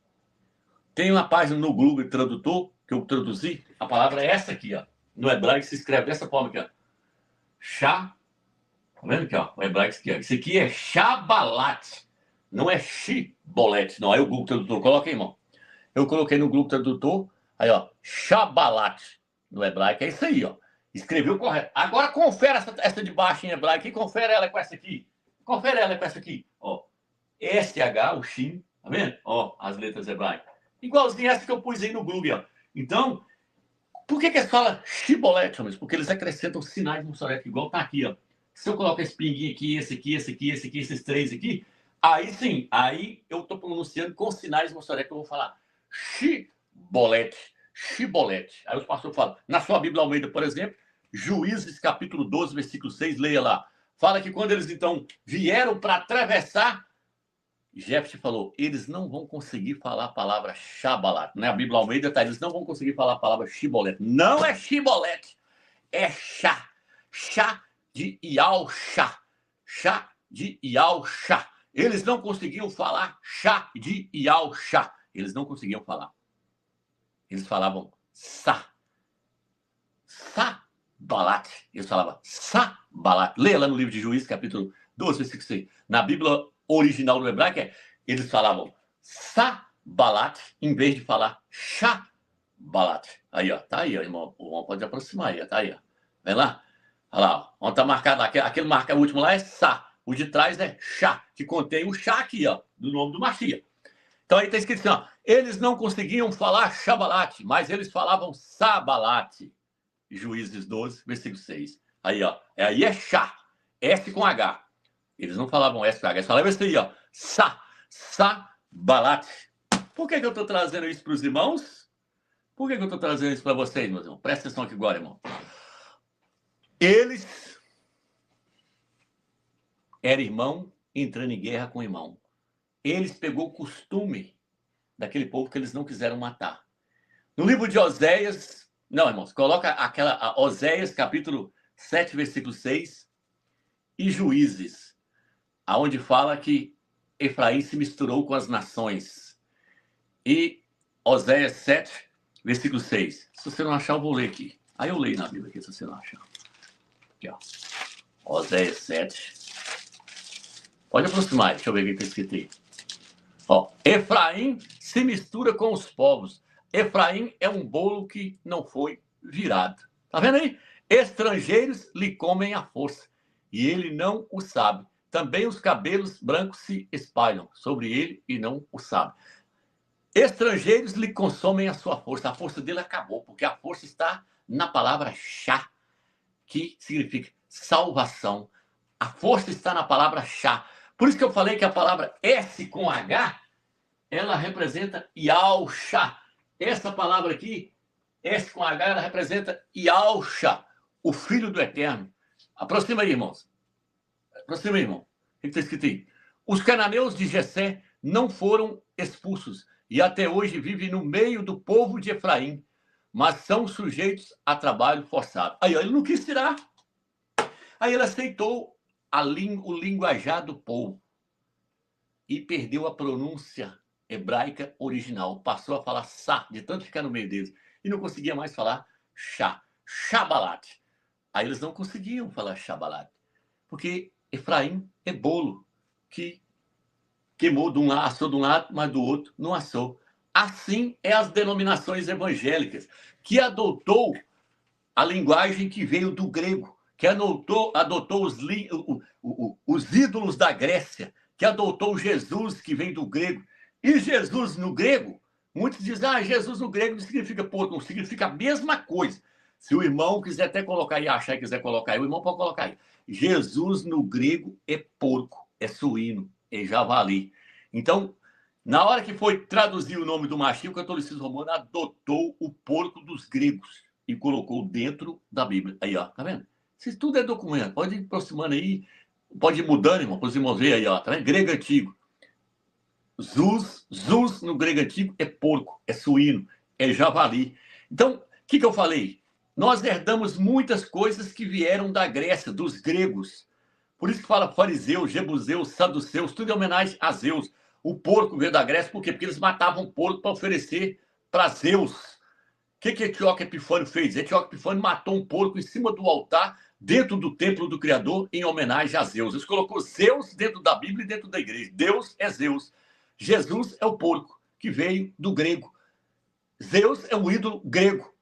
Tem uma página no Google Tradutor, que eu traduzi, a palavra é essa aqui, ó. No hebraico se escreve dessa forma aqui, ó. Tá vendo aqui, ó? O hebraico aqui, ó. Isso aqui é Shabalat. Não é Shibolete, não. Aí o Google Tradutor, coloca aí, irmão. Eu coloquei no Google Tradutor, aí, ó, Shabalat, no hebraico, é isso aí, ó. Escreveu correto. Agora confere essa de baixo em hebraico e confere ela com essa aqui. Confere ela com essa aqui, ó. SH, o Shin, tá vendo? Ó, as letras hebraicas. Igualzinho essa que eu pus aí no Google, ó. Então, por que eles falam Shibolete, homens? Porque eles acrescentam sinais no soreto, igual tá aqui, ó. Se eu colocar esse pinguinho aqui, esse aqui, esse aqui, esse aqui, esses três aqui, aí sim, aí eu tô pronunciando com sinais no soreto que eu vou falar Shibolete, Shibolete. Aí os pastores falam, na sua Bíblia Almeida, por exemplo, Juízes capítulo 12, versículo 6, leia lá. Fala que quando eles então vieram para atravessar, Jefte falou, eles não vão conseguir falar a palavra Shabalat. Na Bíblia Almeida tá, eles não vão conseguir falar a palavra Shibolete. Não é Shibolete, é Chá. Chá de Ial Chá. Chá de Ial Chá. Eles não conseguiam falar chá de Yahushua. Eles não conseguiam falar. Eles falavam sa. Sa-balat. Eles falavam sa-balat. Leia lá no livro de Juízes, capítulo 12, versículo 6. Na Bíblia original do hebraico, eles falavam sa-balat em vez de falar chá-balat. Aí, ó. Tá aí, ó, irmão. O irmão pode aproximar aí, ó. Tá aí, ó. Vem lá. Olha lá, ó. Onde tá marcado lá. Aquele marca último lá é sa. O de trás é chá, que contém o chá aqui, ó, do nome do Mashiach. Então aí está escrito assim, ó, eles não conseguiam falar Shabalat, mas eles falavam Sabalat. Juízes 12, versículo 6. Aí, ó, aí é chá, S com H. Eles não falavam S com H, eles falavam isso aí, ó, Sabalat. Por que eu estou trazendo isso para os irmãos? Por que eu estou trazendo isso para vocês, meus irmãos? Presta atenção aqui agora, irmão. Eles eram irmão entrando em guerra com irmão. Eles pegou o costume daquele povo que eles não quiseram matar. No livro de Oséias, não, irmãos, coloca Oséias, capítulo 7, versículo 6, e Juízes, aonde fala que Efraim se misturou com as nações. E Oséias 7, versículo 6. Se você não achar, eu vou ler aqui. Aí eu leio na Bíblia aqui, se você não achar. Aqui, ó. Oséias 7. Pode aproximar, deixa eu ver o que está escrito aí. Ó, Efraim se mistura com os povos. Efraim é um bolo que não foi virado. Tá vendo aí? Estrangeiros lhe comem à força, e ele não o sabe. Também os cabelos brancos se espalham sobre ele e não o sabe. Estrangeiros lhe consomem a sua força. A força dele acabou, porque a força está na palavra chá, que significa salvação. A força está na palavra chá. Por isso que eu falei que a palavra S com H, ela representa Yahushua. Essa palavra aqui, S com H, ela representa Yahushua, o Filho do Eterno. Aproxima aí, irmãos. Aproxima aí, irmão. O que está escrito aí? Os cananeus de Jessé não foram expulsos e até hoje vivem no meio do povo de Efraim, mas são sujeitos a trabalho forçado. Aí, ó, ele não quis tirar. Aí ele aceitou o linguajar do povo e perdeu a pronúncia hebraica original. Passou a falar sa, de tanto ficar no meio deles. E não conseguia mais falar chá. Shabalat. Aí eles não conseguiam falar Shabalat. Porque Efraim é bolo que queimou de um lado, assou de um lado, mas do outro não assou. Assim é as denominações evangélicas, que adotou a linguagem que veio do grego, que adotou os ídolos da Grécia, que adotou Jesus, que vem do grego. E Jesus no grego, muitos dizem, Jesus no grego não significa porco, não significa a mesma coisa. Se o irmão quiser até colocar aí, achar e quiser colocar aí, o irmão pode colocar aí. Jesus no grego é porco, é suíno, é javali. Então, na hora que foi traduzir o nome do Mashiach, o catolicismo romano adotou o porco dos gregos e colocou dentro da Bíblia. Aí, ó, tá vendo? Isso tudo é documento. Pode ir aproximando aí, pode ir mudando, irmão, para os irmãos verem aí, ó, tá vendo? Grego antigo. Zuz no grego antigo é porco, é suíno, é javali. Então, o que eu falei? Nós herdamos muitas coisas que vieram da Grécia, dos gregos. Por isso que fala fariseus, jebuseus, saduceus, tudo é homenagem a Zeus. O porco veio da Grécia, por quê? Porque eles matavam porco para oferecer para Zeus. O que Etíoco Epifânio fez? Etíoco Epifânio matou um porco em cima do altar, dentro do templo do Criador, em homenagem a Zeus. Ele colocou Zeus dentro da Bíblia e dentro da igreja. Deus é Zeus. Jesus é o porco, que veio do grego. Zeus é o ídolo grego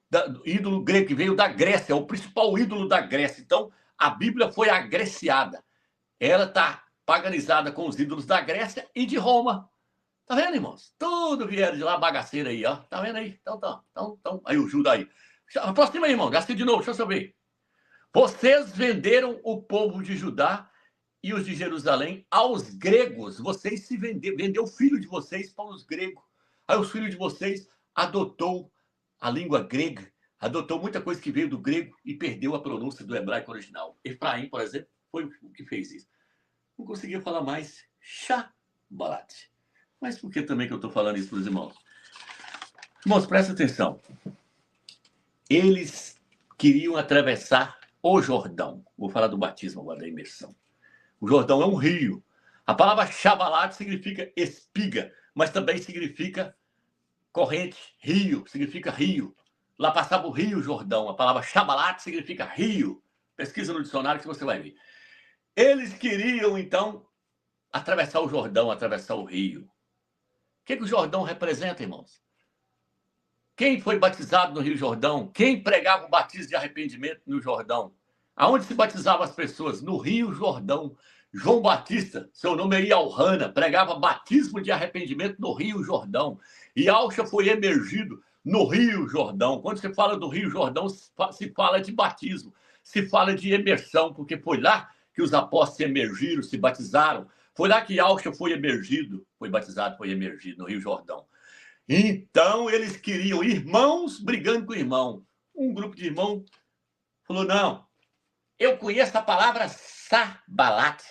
que veio da Grécia, é o principal ídolo da Grécia. Então, a Bíblia foi agreciada. Ela está paganizada com os ídolos da Grécia e de Roma. Tá vendo, irmãos? Tudo vieram de lá, bagaceira aí, ó. Tá vendo aí? Então. Aí o Judas aí. Aproxima aí, irmão. Gastei de novo, deixa eu saber. Vocês venderam o povo de Judá e os de Jerusalém aos gregos. Vocês se vendeu o filho de vocês para os gregos. Aí os filhos de vocês adotou a língua grega, adotou muita coisa que veio do grego e perdeu a pronúncia do hebraico original. Efraim, por exemplo, foi o que fez isso. Não conseguia falar mais Shabalat. Mas por que também que eu estou falando isso para os irmãos? Irmãos, presta atenção. Eles queriam atravessar o Jordão. Vou falar do batismo agora, da imersão. O Jordão é um rio. A palavra Shabalat significa espiga, mas também significa corrente, rio, significa rio. Lá passava o Rio Jordão. A palavra Shabalat significa rio. Pesquisa no dicionário que você vai ver. Eles queriam, então, atravessar o Jordão, atravessar o rio. O que o Jordão representa, irmãos? Quem foi batizado no Rio Jordão? Quem pregava o batismo de arrependimento no Jordão? Aonde se batizavam as pessoas? No Rio Jordão. João Batista, seu nome é Iauhana, pregava batismo de arrependimento no Rio Jordão. E Yahshua foi emergido no Rio Jordão. Quando se fala do Rio Jordão, se fala de batismo, se fala de imersão, porque foi lá que os apóstolos se emergiram, se batizaram. Foi lá que Yahshua foi emergido, foi batizado, foi emergido no Rio Jordão. Então, eles queriam irmãos brigando com irmão. Um grupo de irmãos falou, não, eu conheço a palavra Sabalat,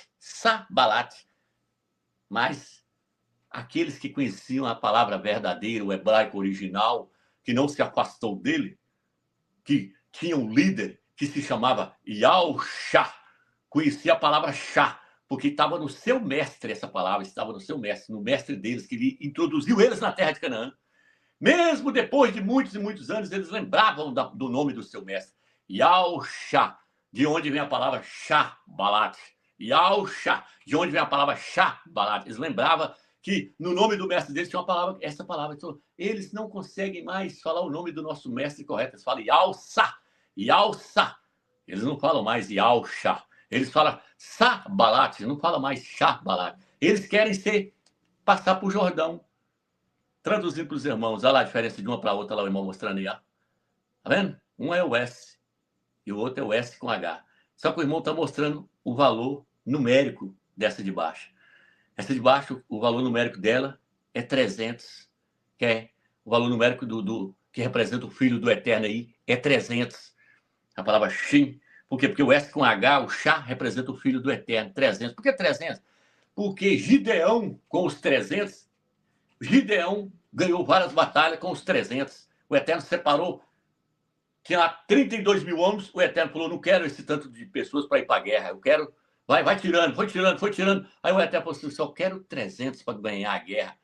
mas aqueles que conheciam a palavra verdadeira, o hebraico original, que não se afastou dele, que tinha um líder que se chamava Yahushua, conhecia a palavra Shá, porque estava no seu mestre essa palavra, estava no seu mestre, no mestre deles, que ele introduziu eles na terra de Canaã. Mesmo depois de muitos e muitos anos, eles lembravam do nome do seu mestre, Yahushua, de onde vem a palavra Shabalat. Yahushua, de onde vem a palavra Shabalat. Eles lembravam que no nome do mestre deles tinha uma palavra, essa palavra. Então, eles não conseguem mais falar o nome do nosso mestre correto. Eles falam Yahushua, Yahushua. Eles não falam mais Yahushua. Eles falam Sabalat, não falam mais Shabalat. Eles querem passar por Jordão. Traduzindo para os irmãos, olha lá a diferença de uma para outra, lá o irmão mostrando aí. Ó. Tá vendo? Um é o S e o outro é o S com H. Só que o irmão está mostrando o valor numérico dessa de baixo. Essa de baixo, o valor numérico dela é 300, que é o valor numérico que representa o Filho do Eterno aí, é 300. A palavra Shin. Por quê? Porque o S com H, o Chá, representa o Filho do Eterno, 300. Por que 300? Porque Gideão, com os 300, Gideão ganhou várias batalhas com os 300. O Eterno separou, tinha lá 32 mil homens, o Eterno falou, não quero esse tanto de pessoas para ir para a guerra, eu quero, vai tirando, foi tirando. Aí o Eterno falou assim, só quero 300 para ganhar a guerra.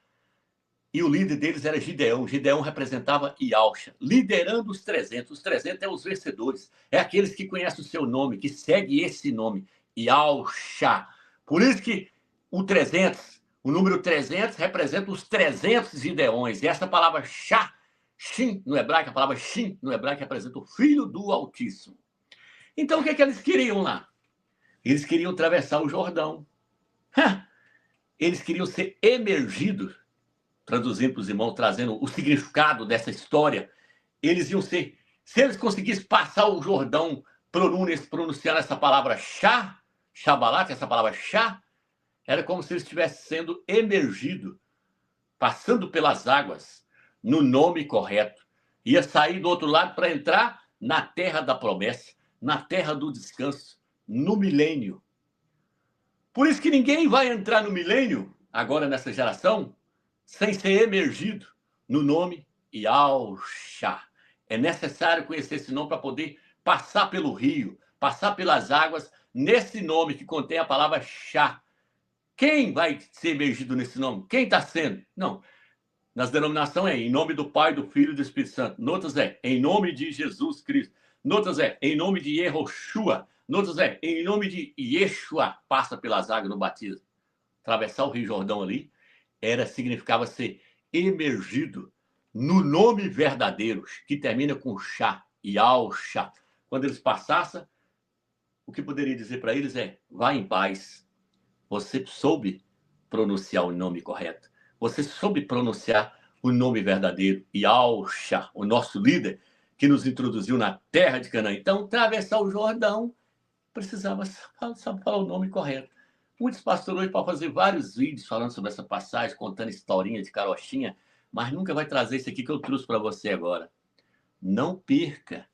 E o líder deles era Gideão. Gideão representava Yahshua, liderando os 300. Os 300 é os vencedores. É aqueles que conhecem o seu nome, que seguem esse nome, Yahshua. Por isso que o 300, o número 300 representa os 300 Gideões. E essa palavra Shin no hebraico, a palavra Shin no hebraico representa o Filho do Altíssimo. Então o que eles queriam lá? Eles queriam atravessar o Jordão. Eles queriam ser emergidos. Traduzindo para os irmãos, trazendo o significado dessa história, eles iam ser, se eles conseguissem passar o Jordão pronunciando essa palavra Shabalat, essa palavra Shá, era como se eles estivessem sendo emergidos, passando pelas águas, no nome correto. Ia sair do outro lado para entrar na terra da promessa, na terra do descanso, no milênio. Por isso que ninguém vai entrar no milênio, agora nessa geração, sem ser emergido no nome Yahshua. É necessário conhecer esse nome para poder passar pelo rio, passar pelas águas, nesse nome que contém a palavra Shá. Quem vai ser emergido nesse nome? Quem está sendo? Não. Nas denominações é em nome do Pai, do Filho e do Espírito Santo. Noutras é em nome de Jesus Cristo. Noutras é em nome de Yehoshua. Noutras é em nome de Yeshua. Passa pelas águas no batismo. Atravessar o Rio Jordão ali significava ser emergido no nome verdadeiro, que termina com Shá, Yahshua. Quando eles passassem, o que poderia dizer para eles é, vá em paz. Você soube pronunciar o nome correto. Você soube pronunciar o nome verdadeiro, Yahshua, o nosso líder, que nos introduziu na terra de Canaã. Então, atravessar o Jordão, precisava saber falar o nome correto. Muitos pastores hoje podem fazer vários vídeos falando sobre essa passagem, contando historinha de carochinha, mas nunca vai trazer isso aqui que eu trouxe para você agora. Não perca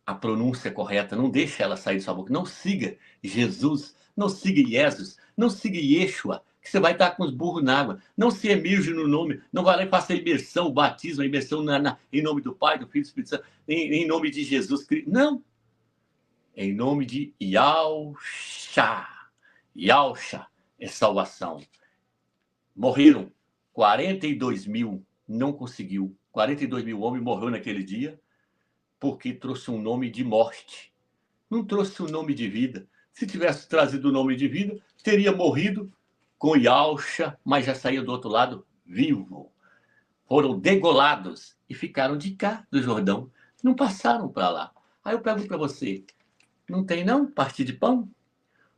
a pronúncia correta, não deixe ela sair de sua boca. Não siga Jesus, não siga Jesus, não siga Yeshua, que você vai estar com os burros na água. Não se emerge no nome, não vai lá e faça a imersão, o batismo, a imersão em nome do Pai, do Filho e do Espírito Santo, em nome de Jesus Cristo. Não! Em nome de Yahshua. Yahshua é salvação. Morreram 42 mil, não conseguiu. 42 mil homens morreram naquele dia porque trouxe um nome de morte. Não trouxe um nome de vida. Se tivesse trazido o nome de vida, teria morrido com Yalcha, mas já saía do outro lado vivo. Foram degolados e ficaram de cá do Jordão. Não passaram para lá. Aí eu pergunto para você, não tem não partir de pão?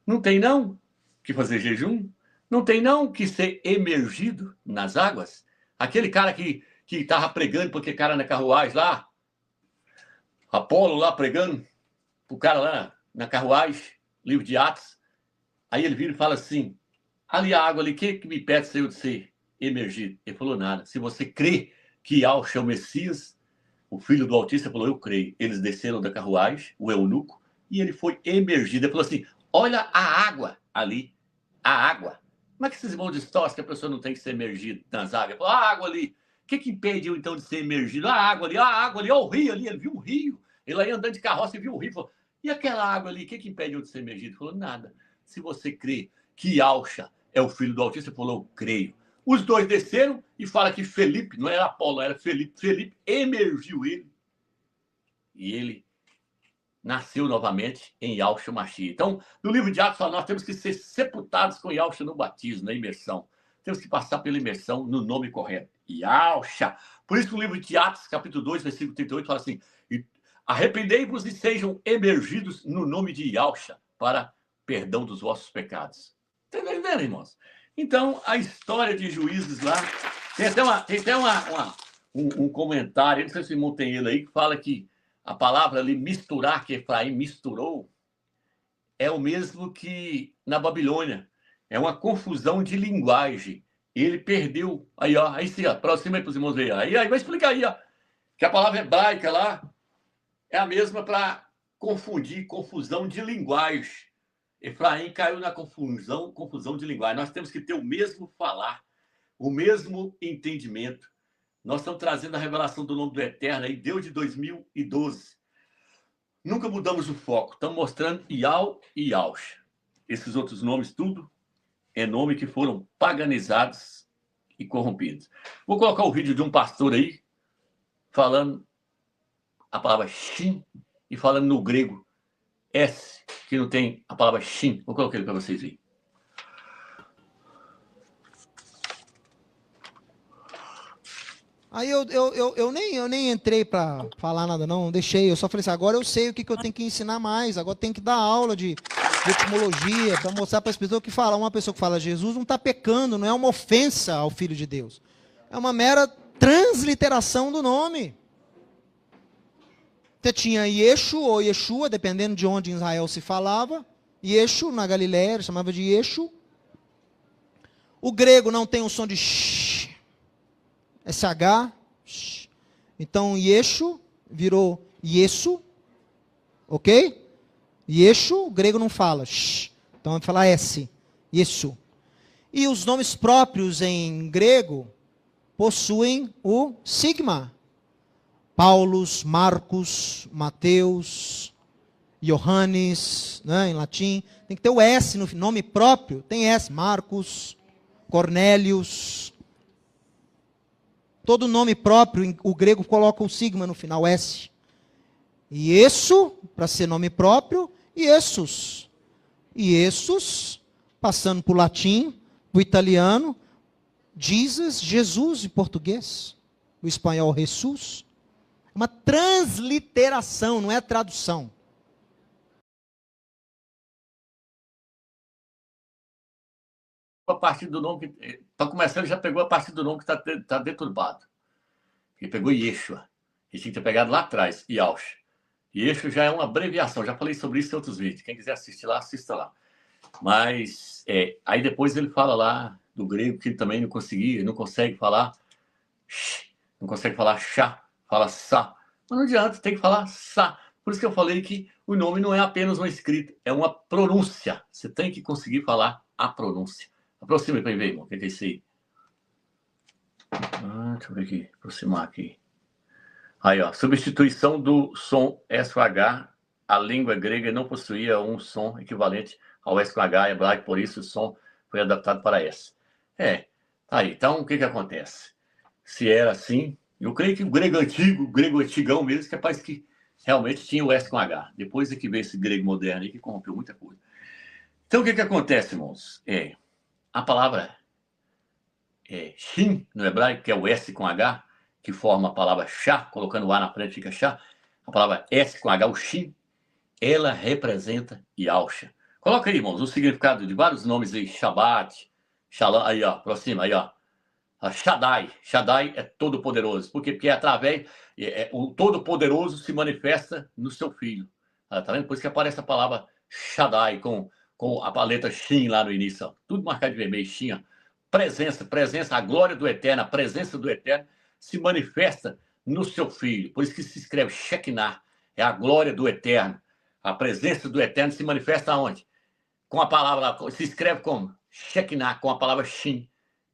Não tem não que fazer jejum? Não tem não que ser emergido nas águas? Aquele cara que estava pregando para aquele cara na carruagem lá, Apolo lá pregando, o cara lá na carruagem, livro de Atos, aí ele vira e fala assim, ali a água ali, que me impede eu de ser emergido? Ele falou nada. Se você crê que Yalcha é o Messias, o filho do Altíssimo, falou, eu creio. Eles desceram da carruagem, o eunuco, e ele foi emergido. Ele falou assim, olha a água ali, a água. Como é que esses irmãos distorcem que a pessoa não tem que ser emergida nas águas? Ele falou, a água ali. O que impediu então de ser emergido? A água ali, olha o rio ali. Ele viu um rio. Ele aí andando de carroça e viu o rio. Falou, e aquela água ali, o que impediu de ser emergido? Ele falou, nada. Se você crê que Yalcha é o filho do Altíssimo, ele falou, eu creio. Os dois desceram e fala que Felipe, não era Apolo, era Felipe. Felipe emergiu ele. E ele nasceu novamente em Yalcha Mashiach. Então, no livro de Atos, nós temos que ser sepultados com Yalcha no batismo, na imersão. Temos que passar pela imersão no nome correto. Yalcha. Por isso que o livro de Atos, capítulo 2, versículo 38, fala assim, arrependei-vos e sejam emergidos no nome de Yalcha para perdão dos vossos pecados. Está entendendo, irmãos? Então, a história de Juízes lá, tem até um comentário, não sei se o irmão tem ele aí, que fala que a palavra ali, misturar, que Efraim misturou, é o mesmo que na Babilônia. É uma confusão de linguagem. Ele perdeu. Aí, ó, aí sim, aproxima aí para os irmãos verem. Aí, vai explicar aí, ó, que a palavra hebraica lá é a mesma para confundir, confusão de linguagem. Efraim caiu na confusão de linguagem. Nós temos que ter o mesmo falar, o mesmo entendimento. Nós estamos trazendo a revelação do nome do Eterno aí, Deus de 2012. Nunca mudamos o foco. Estamos mostrando Yal e Yalcha. Esses outros nomes, tudo é nome que foram paganizados e corrompidos. Vou colocar o vídeo de um pastor aí, falando a palavra Shin e falando no grego S, que não tem a palavra Shin. Vou colocar ele para vocês verem. Aí eu nem entrei para falar nada, não, deixei. Eu só falei assim, agora eu sei o que eu tenho que ensinar mais. Agora tem que dar aula de etimologia, para mostrar para as pessoas que falam. Uma pessoa que fala Jesus não está pecando, não é uma ofensa ao Filho de Deus. É uma mera transliteração do nome. Você tinha Yeshu ou Yeshua, dependendo de onde em Israel se falava. Yeshu, na Galileia, ele chamava de Yeshu. O grego não tem um som de sh, SH. Sh. Então, Yeshu virou Yesu. Ok? Yeshu, o grego não fala. Sh. Então, vai falar S. Yesu. E os nomes próprios em grego possuem o sigma. Paulos, Marcos, Mateus, Johannes, né, em latim. Tem que ter o S no nome próprio. Tem S. Marcos, Cornélios. Todo nome próprio, o grego coloca o sigma no final, S. E isso, para ser nome próprio, Jesus. E Jesus, passando para o latim, para o italiano, Jesus em português. O espanhol, Jesus. Uma transliteração, não é tradução. A partir do nome que está começando, já pegou a partir do nome que está deturbado. Ele pegou Yeshua. Ele tinha que ter pegado lá atrás, Yalcha. Yeshua já é uma abreviação. Já falei sobre isso em outros vídeos. Quem quiser assistir lá, assista lá. Mas aí depois ele fala lá do grego que ele também não conseguia, não consegue falar não consegue falar chá, fala sa. Mas não adianta, tem que falar sa. Por isso que eu falei que o nome não é apenas uma escrita, é uma pronúncia. Você tem que conseguir falar a pronúncia. Aproxima aí para ver, irmão. O que é isso aí? Deixa eu ver aqui. Aproximar aqui. Aí, ó. Substituição do som S com H. A língua grega não possuía um som equivalente ao S com H hebraico, por isso o som Foi adaptado para S. Tá aí. Então, o que acontece? Se era assim, eu creio que o grego antigo, o grego antigão mesmo, capaz que realmente tinha o S com H. Depois é que veio esse grego moderno aí que corrompeu muita coisa. Então, o que acontece, irmãos? A palavra shin, no hebraico, que é o S com H, que forma a palavra chá, colocando o A na frente fica chá. A palavra S com H, o shin, ela representa Yahusha. Coloca aí, irmãos, o significado de vários nomes aí, Shabbat, Shalom, aí, ó, aproxima, aí, ó. Shaddai. Shaddai é todo-poderoso. Por quê? Porque através, o todo-poderoso se manifesta no seu filho. Tá vendo? Por isso que aparece a palavra Shaddai, com a letra Shin lá no início. Ó. Tudo marcado de vermelho, Shin. Ó. Presença, a glória do Eterno, a presença do Eterno se manifesta no seu filho. Por isso que se escreve Shekinah, é a glória do Eterno. A presença do Eterno se manifesta aonde? Com a palavra, se escreve como? Shekinah, com a palavra Shin,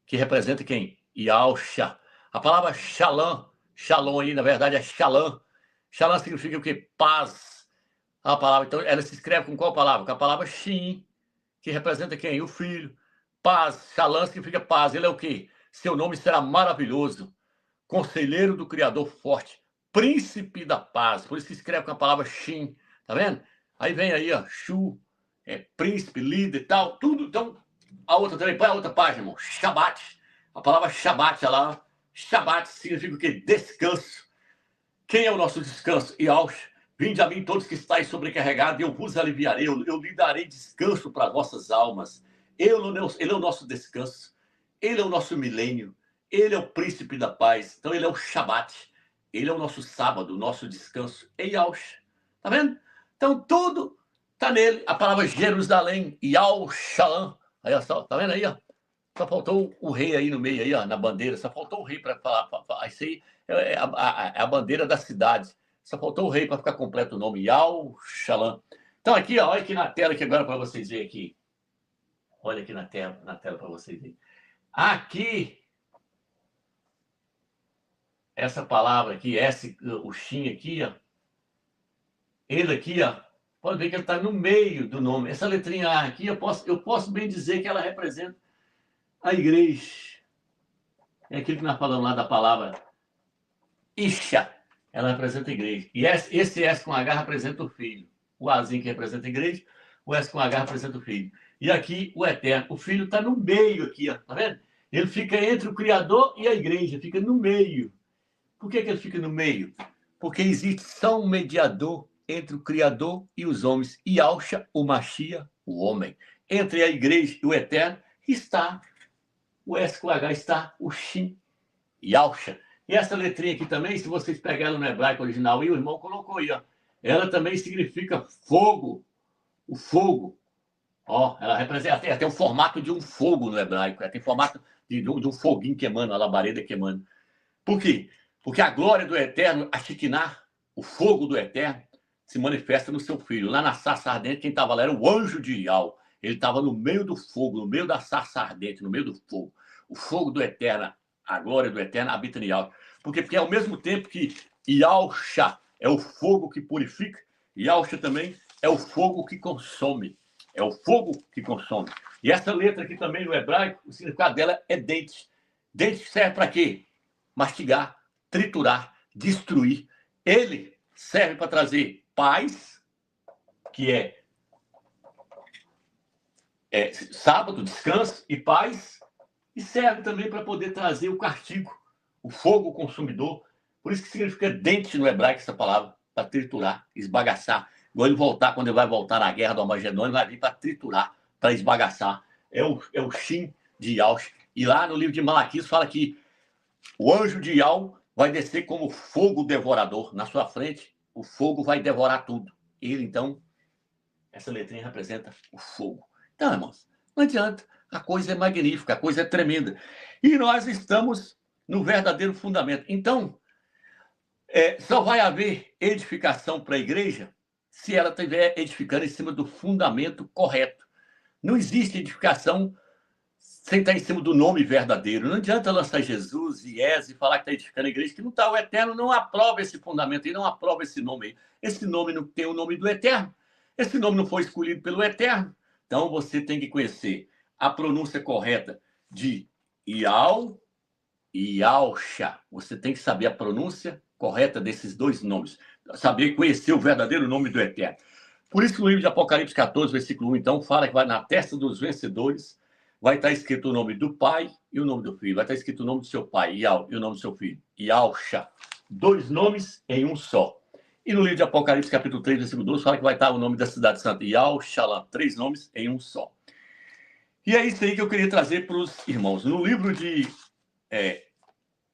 que representa quem? Yahusha. A palavra Shalom aí, na verdade, é Shalom. Shalom significa o quê? Paz. A palavra, então, ela se escreve com qual palavra? Com a palavra Shin, que representa quem? O filho. Paz. Shalom significa paz. Ele é o quê? Seu nome será maravilhoso. Conselheiro do Criador forte. Príncipe da paz. Por isso que escreve com a palavra Shin. Tá vendo? Aí vem aí, ó, Shu, príncipe, líder e tal, tudo. Então, a outra também, põe a outra página, irmão. Shabbat. A palavra Shabbat, lá. Shabbat significa o quê? Descanso. Quem é o nosso descanso? Yahusha. Vinde a mim todos que estáis sobrecarregados, e eu vos aliviarei. Eu lhe darei descanso para as vossas almas. Ele é o nosso descanso. Ele é o nosso milênio. Ele é o príncipe da paz. Então, ele é o Shabbat. Ele é o nosso sábado, o nosso descanso. É Yahusha. Tá vendo? Então, tudo tá nele. A palavra Jerusalém, Yahushalam. Aí, só, tá vendo aí, ó? Só faltou o rei aí no meio, aí, ó, na bandeira. Só faltou o rei para falar. Isso aí é a bandeira da cidade. Só faltou o rei para ficar completo o nome. Yahushalam. Então, aqui, ó, olha aqui na tela aqui agora para vocês verem aqui. Olha aqui na tela para vocês verem. Aqui, essa palavra aqui, o Shin aqui, ó. Ele aqui, ó, pode ver que ele está no meio do nome. Essa letrinha A aqui, eu posso bem dizer que ela representa a igreja. É aquilo que nós falamos lá da palavra Isha. Ela representa a igreja. E esse S com H representa o filho. O Azinho que representa a igreja, o S com H representa o filho. E aqui o Eterno. O filho está no meio aqui, ó. Tá vendo? Ele fica entre o Criador e a igreja. Fica no meio. Por que ele fica no meio? Porque existe só um mediador entre o Criador e os homens. Yahusha, o Mashiach, o homem. Entre a igreja e o Eterno está o S com H, está o Shin, Yahusha. E essa letrinha aqui também, se vocês pegarem no hebraico original, e o irmão colocou aí, ó, ela também significa fogo. O fogo. Ó, ela representa até o formato de um fogo no hebraico. Ela tem formato de um foguinho queimando, uma labareda queimando. Por quê? Porque a glória do Eterno, a Shekinah, o fogo do Eterno, se manifesta no seu filho. Lá na sarça ardente, quem estava lá era o anjo de Yahweh. Ele estava no meio do fogo, no meio da sarça ardente, no meio do fogo. O fogo do Eterno, a glória do Eterno habita em Yahweh. Porque ao mesmo tempo que Yahusha é o fogo que purifica, Yahusha também é o fogo que consome. É o fogo que consome. E essa letra aqui também no hebraico, o significado dela é dente. Dente serve para quê? Mastigar, triturar, destruir. Ele serve para trazer paz, que é sábado, descanso e paz, e serve também para poder trazer o castigo, o fogo consumidor. Por isso que significa dente no hebraico essa palavra, para triturar, esbagaçar. Quando ele vai voltar na guerra do Armagedon, ele vai vir para triturar, para esbagaçar. É o Shin de Yahusha. E lá no livro de Malaquias fala que o anjo de Yahweh vai descer como fogo devorador na sua frente. O fogo vai devorar tudo. Ele, então, essa letrinha representa o fogo. Então, irmãos, não adianta. A coisa é magnífica, a coisa é tremenda. E nós estamos no verdadeiro fundamento. Então, só vai haver edificação para a igreja se ela estiver edificando em cima do fundamento correto. Não existe edificação sem estar em cima do nome verdadeiro. Não adianta lançar Jesus e falar que está edificando a igreja, que não está. O Eterno não aprova esse fundamento e não aprova esse nome aí. Esse nome não tem o nome do Eterno. Esse nome não foi escolhido pelo Eterno. Então, você tem que conhecer a pronúncia correta de Iau e Yausha. Você tem que saber a pronúncia correta desses dois nomes. Saber conhecer o verdadeiro nome do Eterno. Por isso que no livro de Apocalipse 14, versículo 1, então, fala que vai na testa dos vencedores, vai estar escrito o nome do pai e o nome do filho. Vai estar escrito o nome do seu pai, Iau, e o nome do seu filho, Yausha. 2 nomes em um só. E no livro de Apocalipse, capítulo 3, versículo 12, fala que vai estar o nome da cidade santa, Yaushalam. 3 nomes em um só. E é isso aí que eu queria trazer para os irmãos. No livro de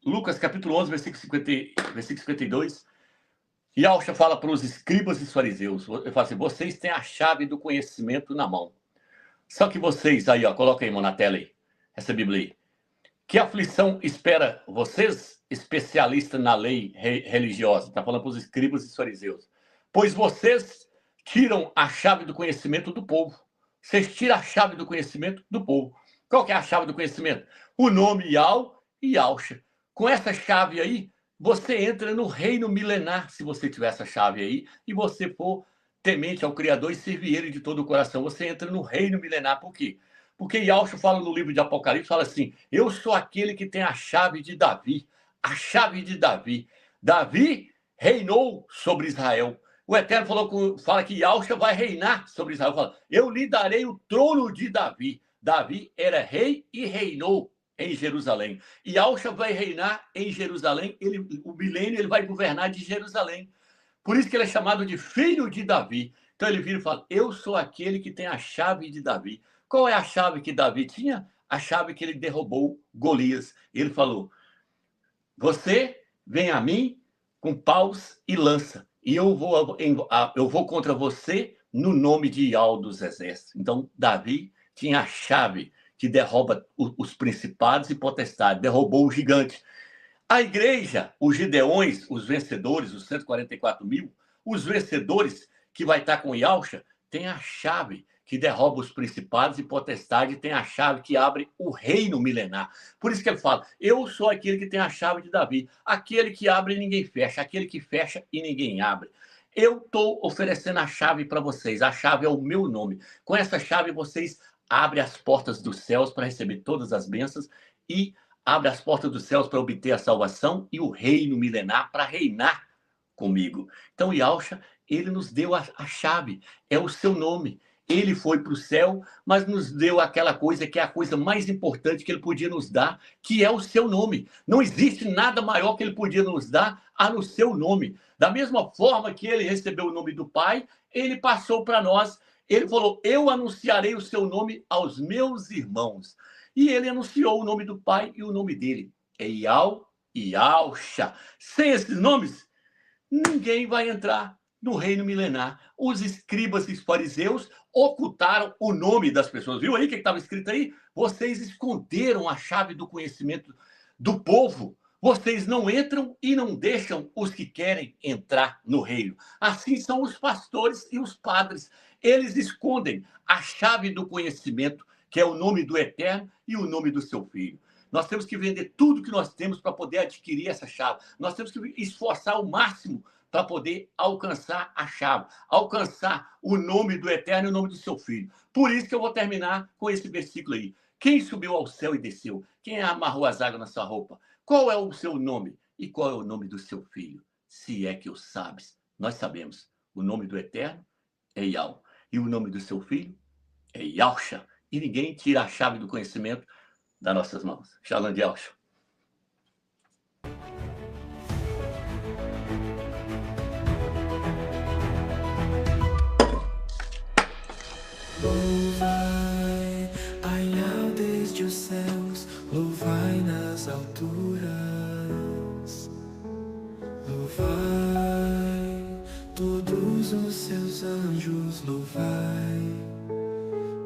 Lucas, capítulo 11, versículo 52, Yausha fala para os escribas e fariseus. Ele fala assim, vocês têm a chave do conhecimento na mão. Só que vocês, aí, ó, coloca aí, irmão, na tela aí, essa Bíblia aí. Que aflição espera vocês, especialistas na lei religiosa? Está falando para os escribas e fariseus. Pois vocês tiram a chave do conhecimento do povo. Vocês tiram a chave do conhecimento do povo. Qual que é a chave do conhecimento? O nome Iau e Yausha. Com essa chave aí, você entra no reino milenar, se você tiver essa chave aí, e você for temente ao Criador e servir Ele de todo o coração. Você entra no reino milenar. Por quê? Porque Yausha fala no livro de Apocalipse, fala assim, eu sou aquele que tem a chave de Davi. A chave de Davi. Davi reinou sobre Israel. O Eterno fala que Yausha vai reinar sobre Israel. Fala, eu lhe darei o trono de Davi. Davi era rei e reinou em Jerusalém. E Yausha vai reinar em Jerusalém. O milênio ele vai governar de Jerusalém. Por isso que ele é chamado de filho de Davi. Então ele vira e fala, eu sou aquele que tem a chave de Davi. Qual é a chave que Davi tinha? A chave que ele derrubou Golias. Ele falou, você vem a mim com paus e lança. E eu vou contra você no nome de Iau dos exércitos. Então, Davi tinha a chave que derruba os principados e potestades, derrubou o gigante. A igreja, os gideões, os vencedores, os 144 mil, os vencedores que vai estar com Yausha, tem a chave que derruba os principados e potestades, tem a chave que abre o reino milenar. Por isso que ele fala, eu sou aquele que tem a chave de Davi, aquele que abre e ninguém fecha, aquele que fecha e ninguém abre. Eu estou oferecendo a chave para vocês, a chave é o meu nome. Com essa chave vocês abrem as portas dos céus para receber todas as bênçãos e abrem as portas dos céus para obter a salvação e o reino milenar para reinar comigo. Então, Yausha, ele nos deu a chave, é o seu nome. Ele foi para o céu, mas nos deu aquela coisa que é a coisa mais importante que ele podia nos dar, que é o seu nome. Não existe nada maior que ele podia nos dar a no seu nome. Da mesma forma que ele recebeu o nome do Pai, ele passou para nós. Ele falou, eu anunciarei o seu nome aos meus irmãos. E ele anunciou o nome do Pai e o nome dele. É Iau e Yausha. Sem esses nomes, ninguém vai entrar no reino milenar. Os escribas e os fariseus ocultaram o nome das pessoas. Viu aí o que estava escrito aí? Vocês esconderam a chave do conhecimento do povo. Vocês não entram e não deixam os que querem entrar no reino. Assim são os pastores e os padres. Eles escondem a chave do conhecimento, que é o nome do Eterno e o nome do seu Filho. Nós temos que vender tudo que nós temos para poder adquirir essa chave. Nós temos que esforçar ao máximo para poder alcançar a chave, alcançar o nome do Eterno e o nome do seu Filho. Por isso que eu vou terminar com esse versículo aí. Quem subiu ao céu e desceu? Quem amarrou as águas na sua roupa? Qual é o seu nome? E qual é o nome do seu filho? Se é que o sabes. Nós sabemos. O nome do Eterno é Iau. E o nome do seu filho é Yausha. E ninguém tira a chave do conhecimento das nossas mãos. Shalom de Yausha. Louvai a Iau desde os céus, louvai nas alturas, louvai todos os seus anjos, louvai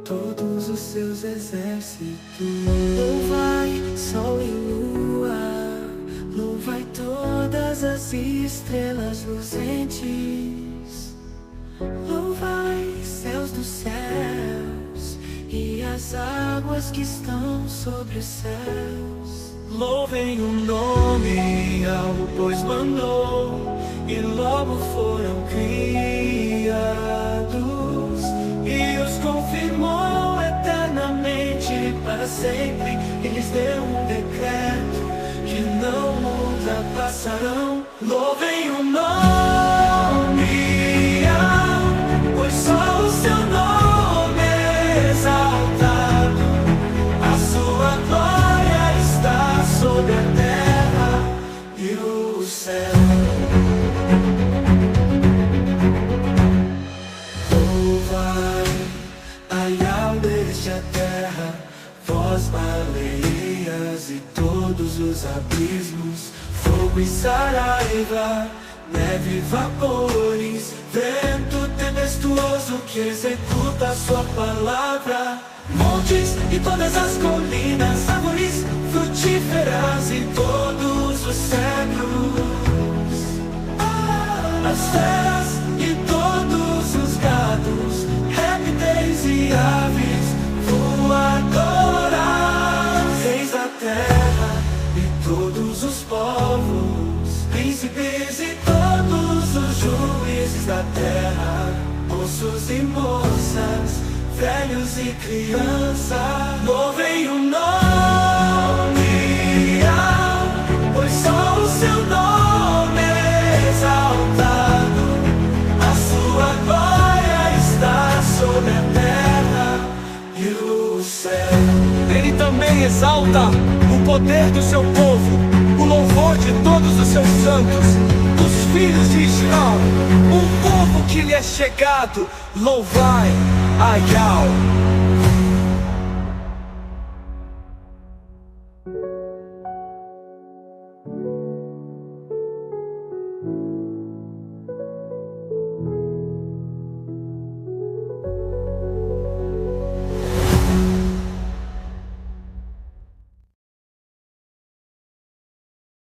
todos os seus exércitos. Louvai sol e lua, louvai todas as estrelas luzentes, louvai céus dos céus e as águas que estão sobre os céus. Louvem o nome Iau, pois mandou e logo foram criados, e os confirmou eternamente sempre e lhes deu decreto que não ultrapassarão. Louvem o nome, pois só o seu nome é exaltado. A sua glória está sobre a terra e o céu. Desde a terra, vós baleias e todos os abismos, fogo e saraiva, neve e vapores, vento tempestuoso que executa a sua palavra, montes e todas as colinas, árvores frutíferas e todos os cedros, as feras e todos os gados, répteis e aves voadoras, reis da terra e todos os povos, príncipes e todos os juízes da terra, moços e moças, velhos e crianças, louvem o nome, pois só o seu nome é exaltado, a sua glória está sobre a terra e o céu. Ele também exalta o poder do seu povo, o louvor de todos os seus santos, os filhos de Israel, um povo que lhe é chegado. Louvai a Yahweh.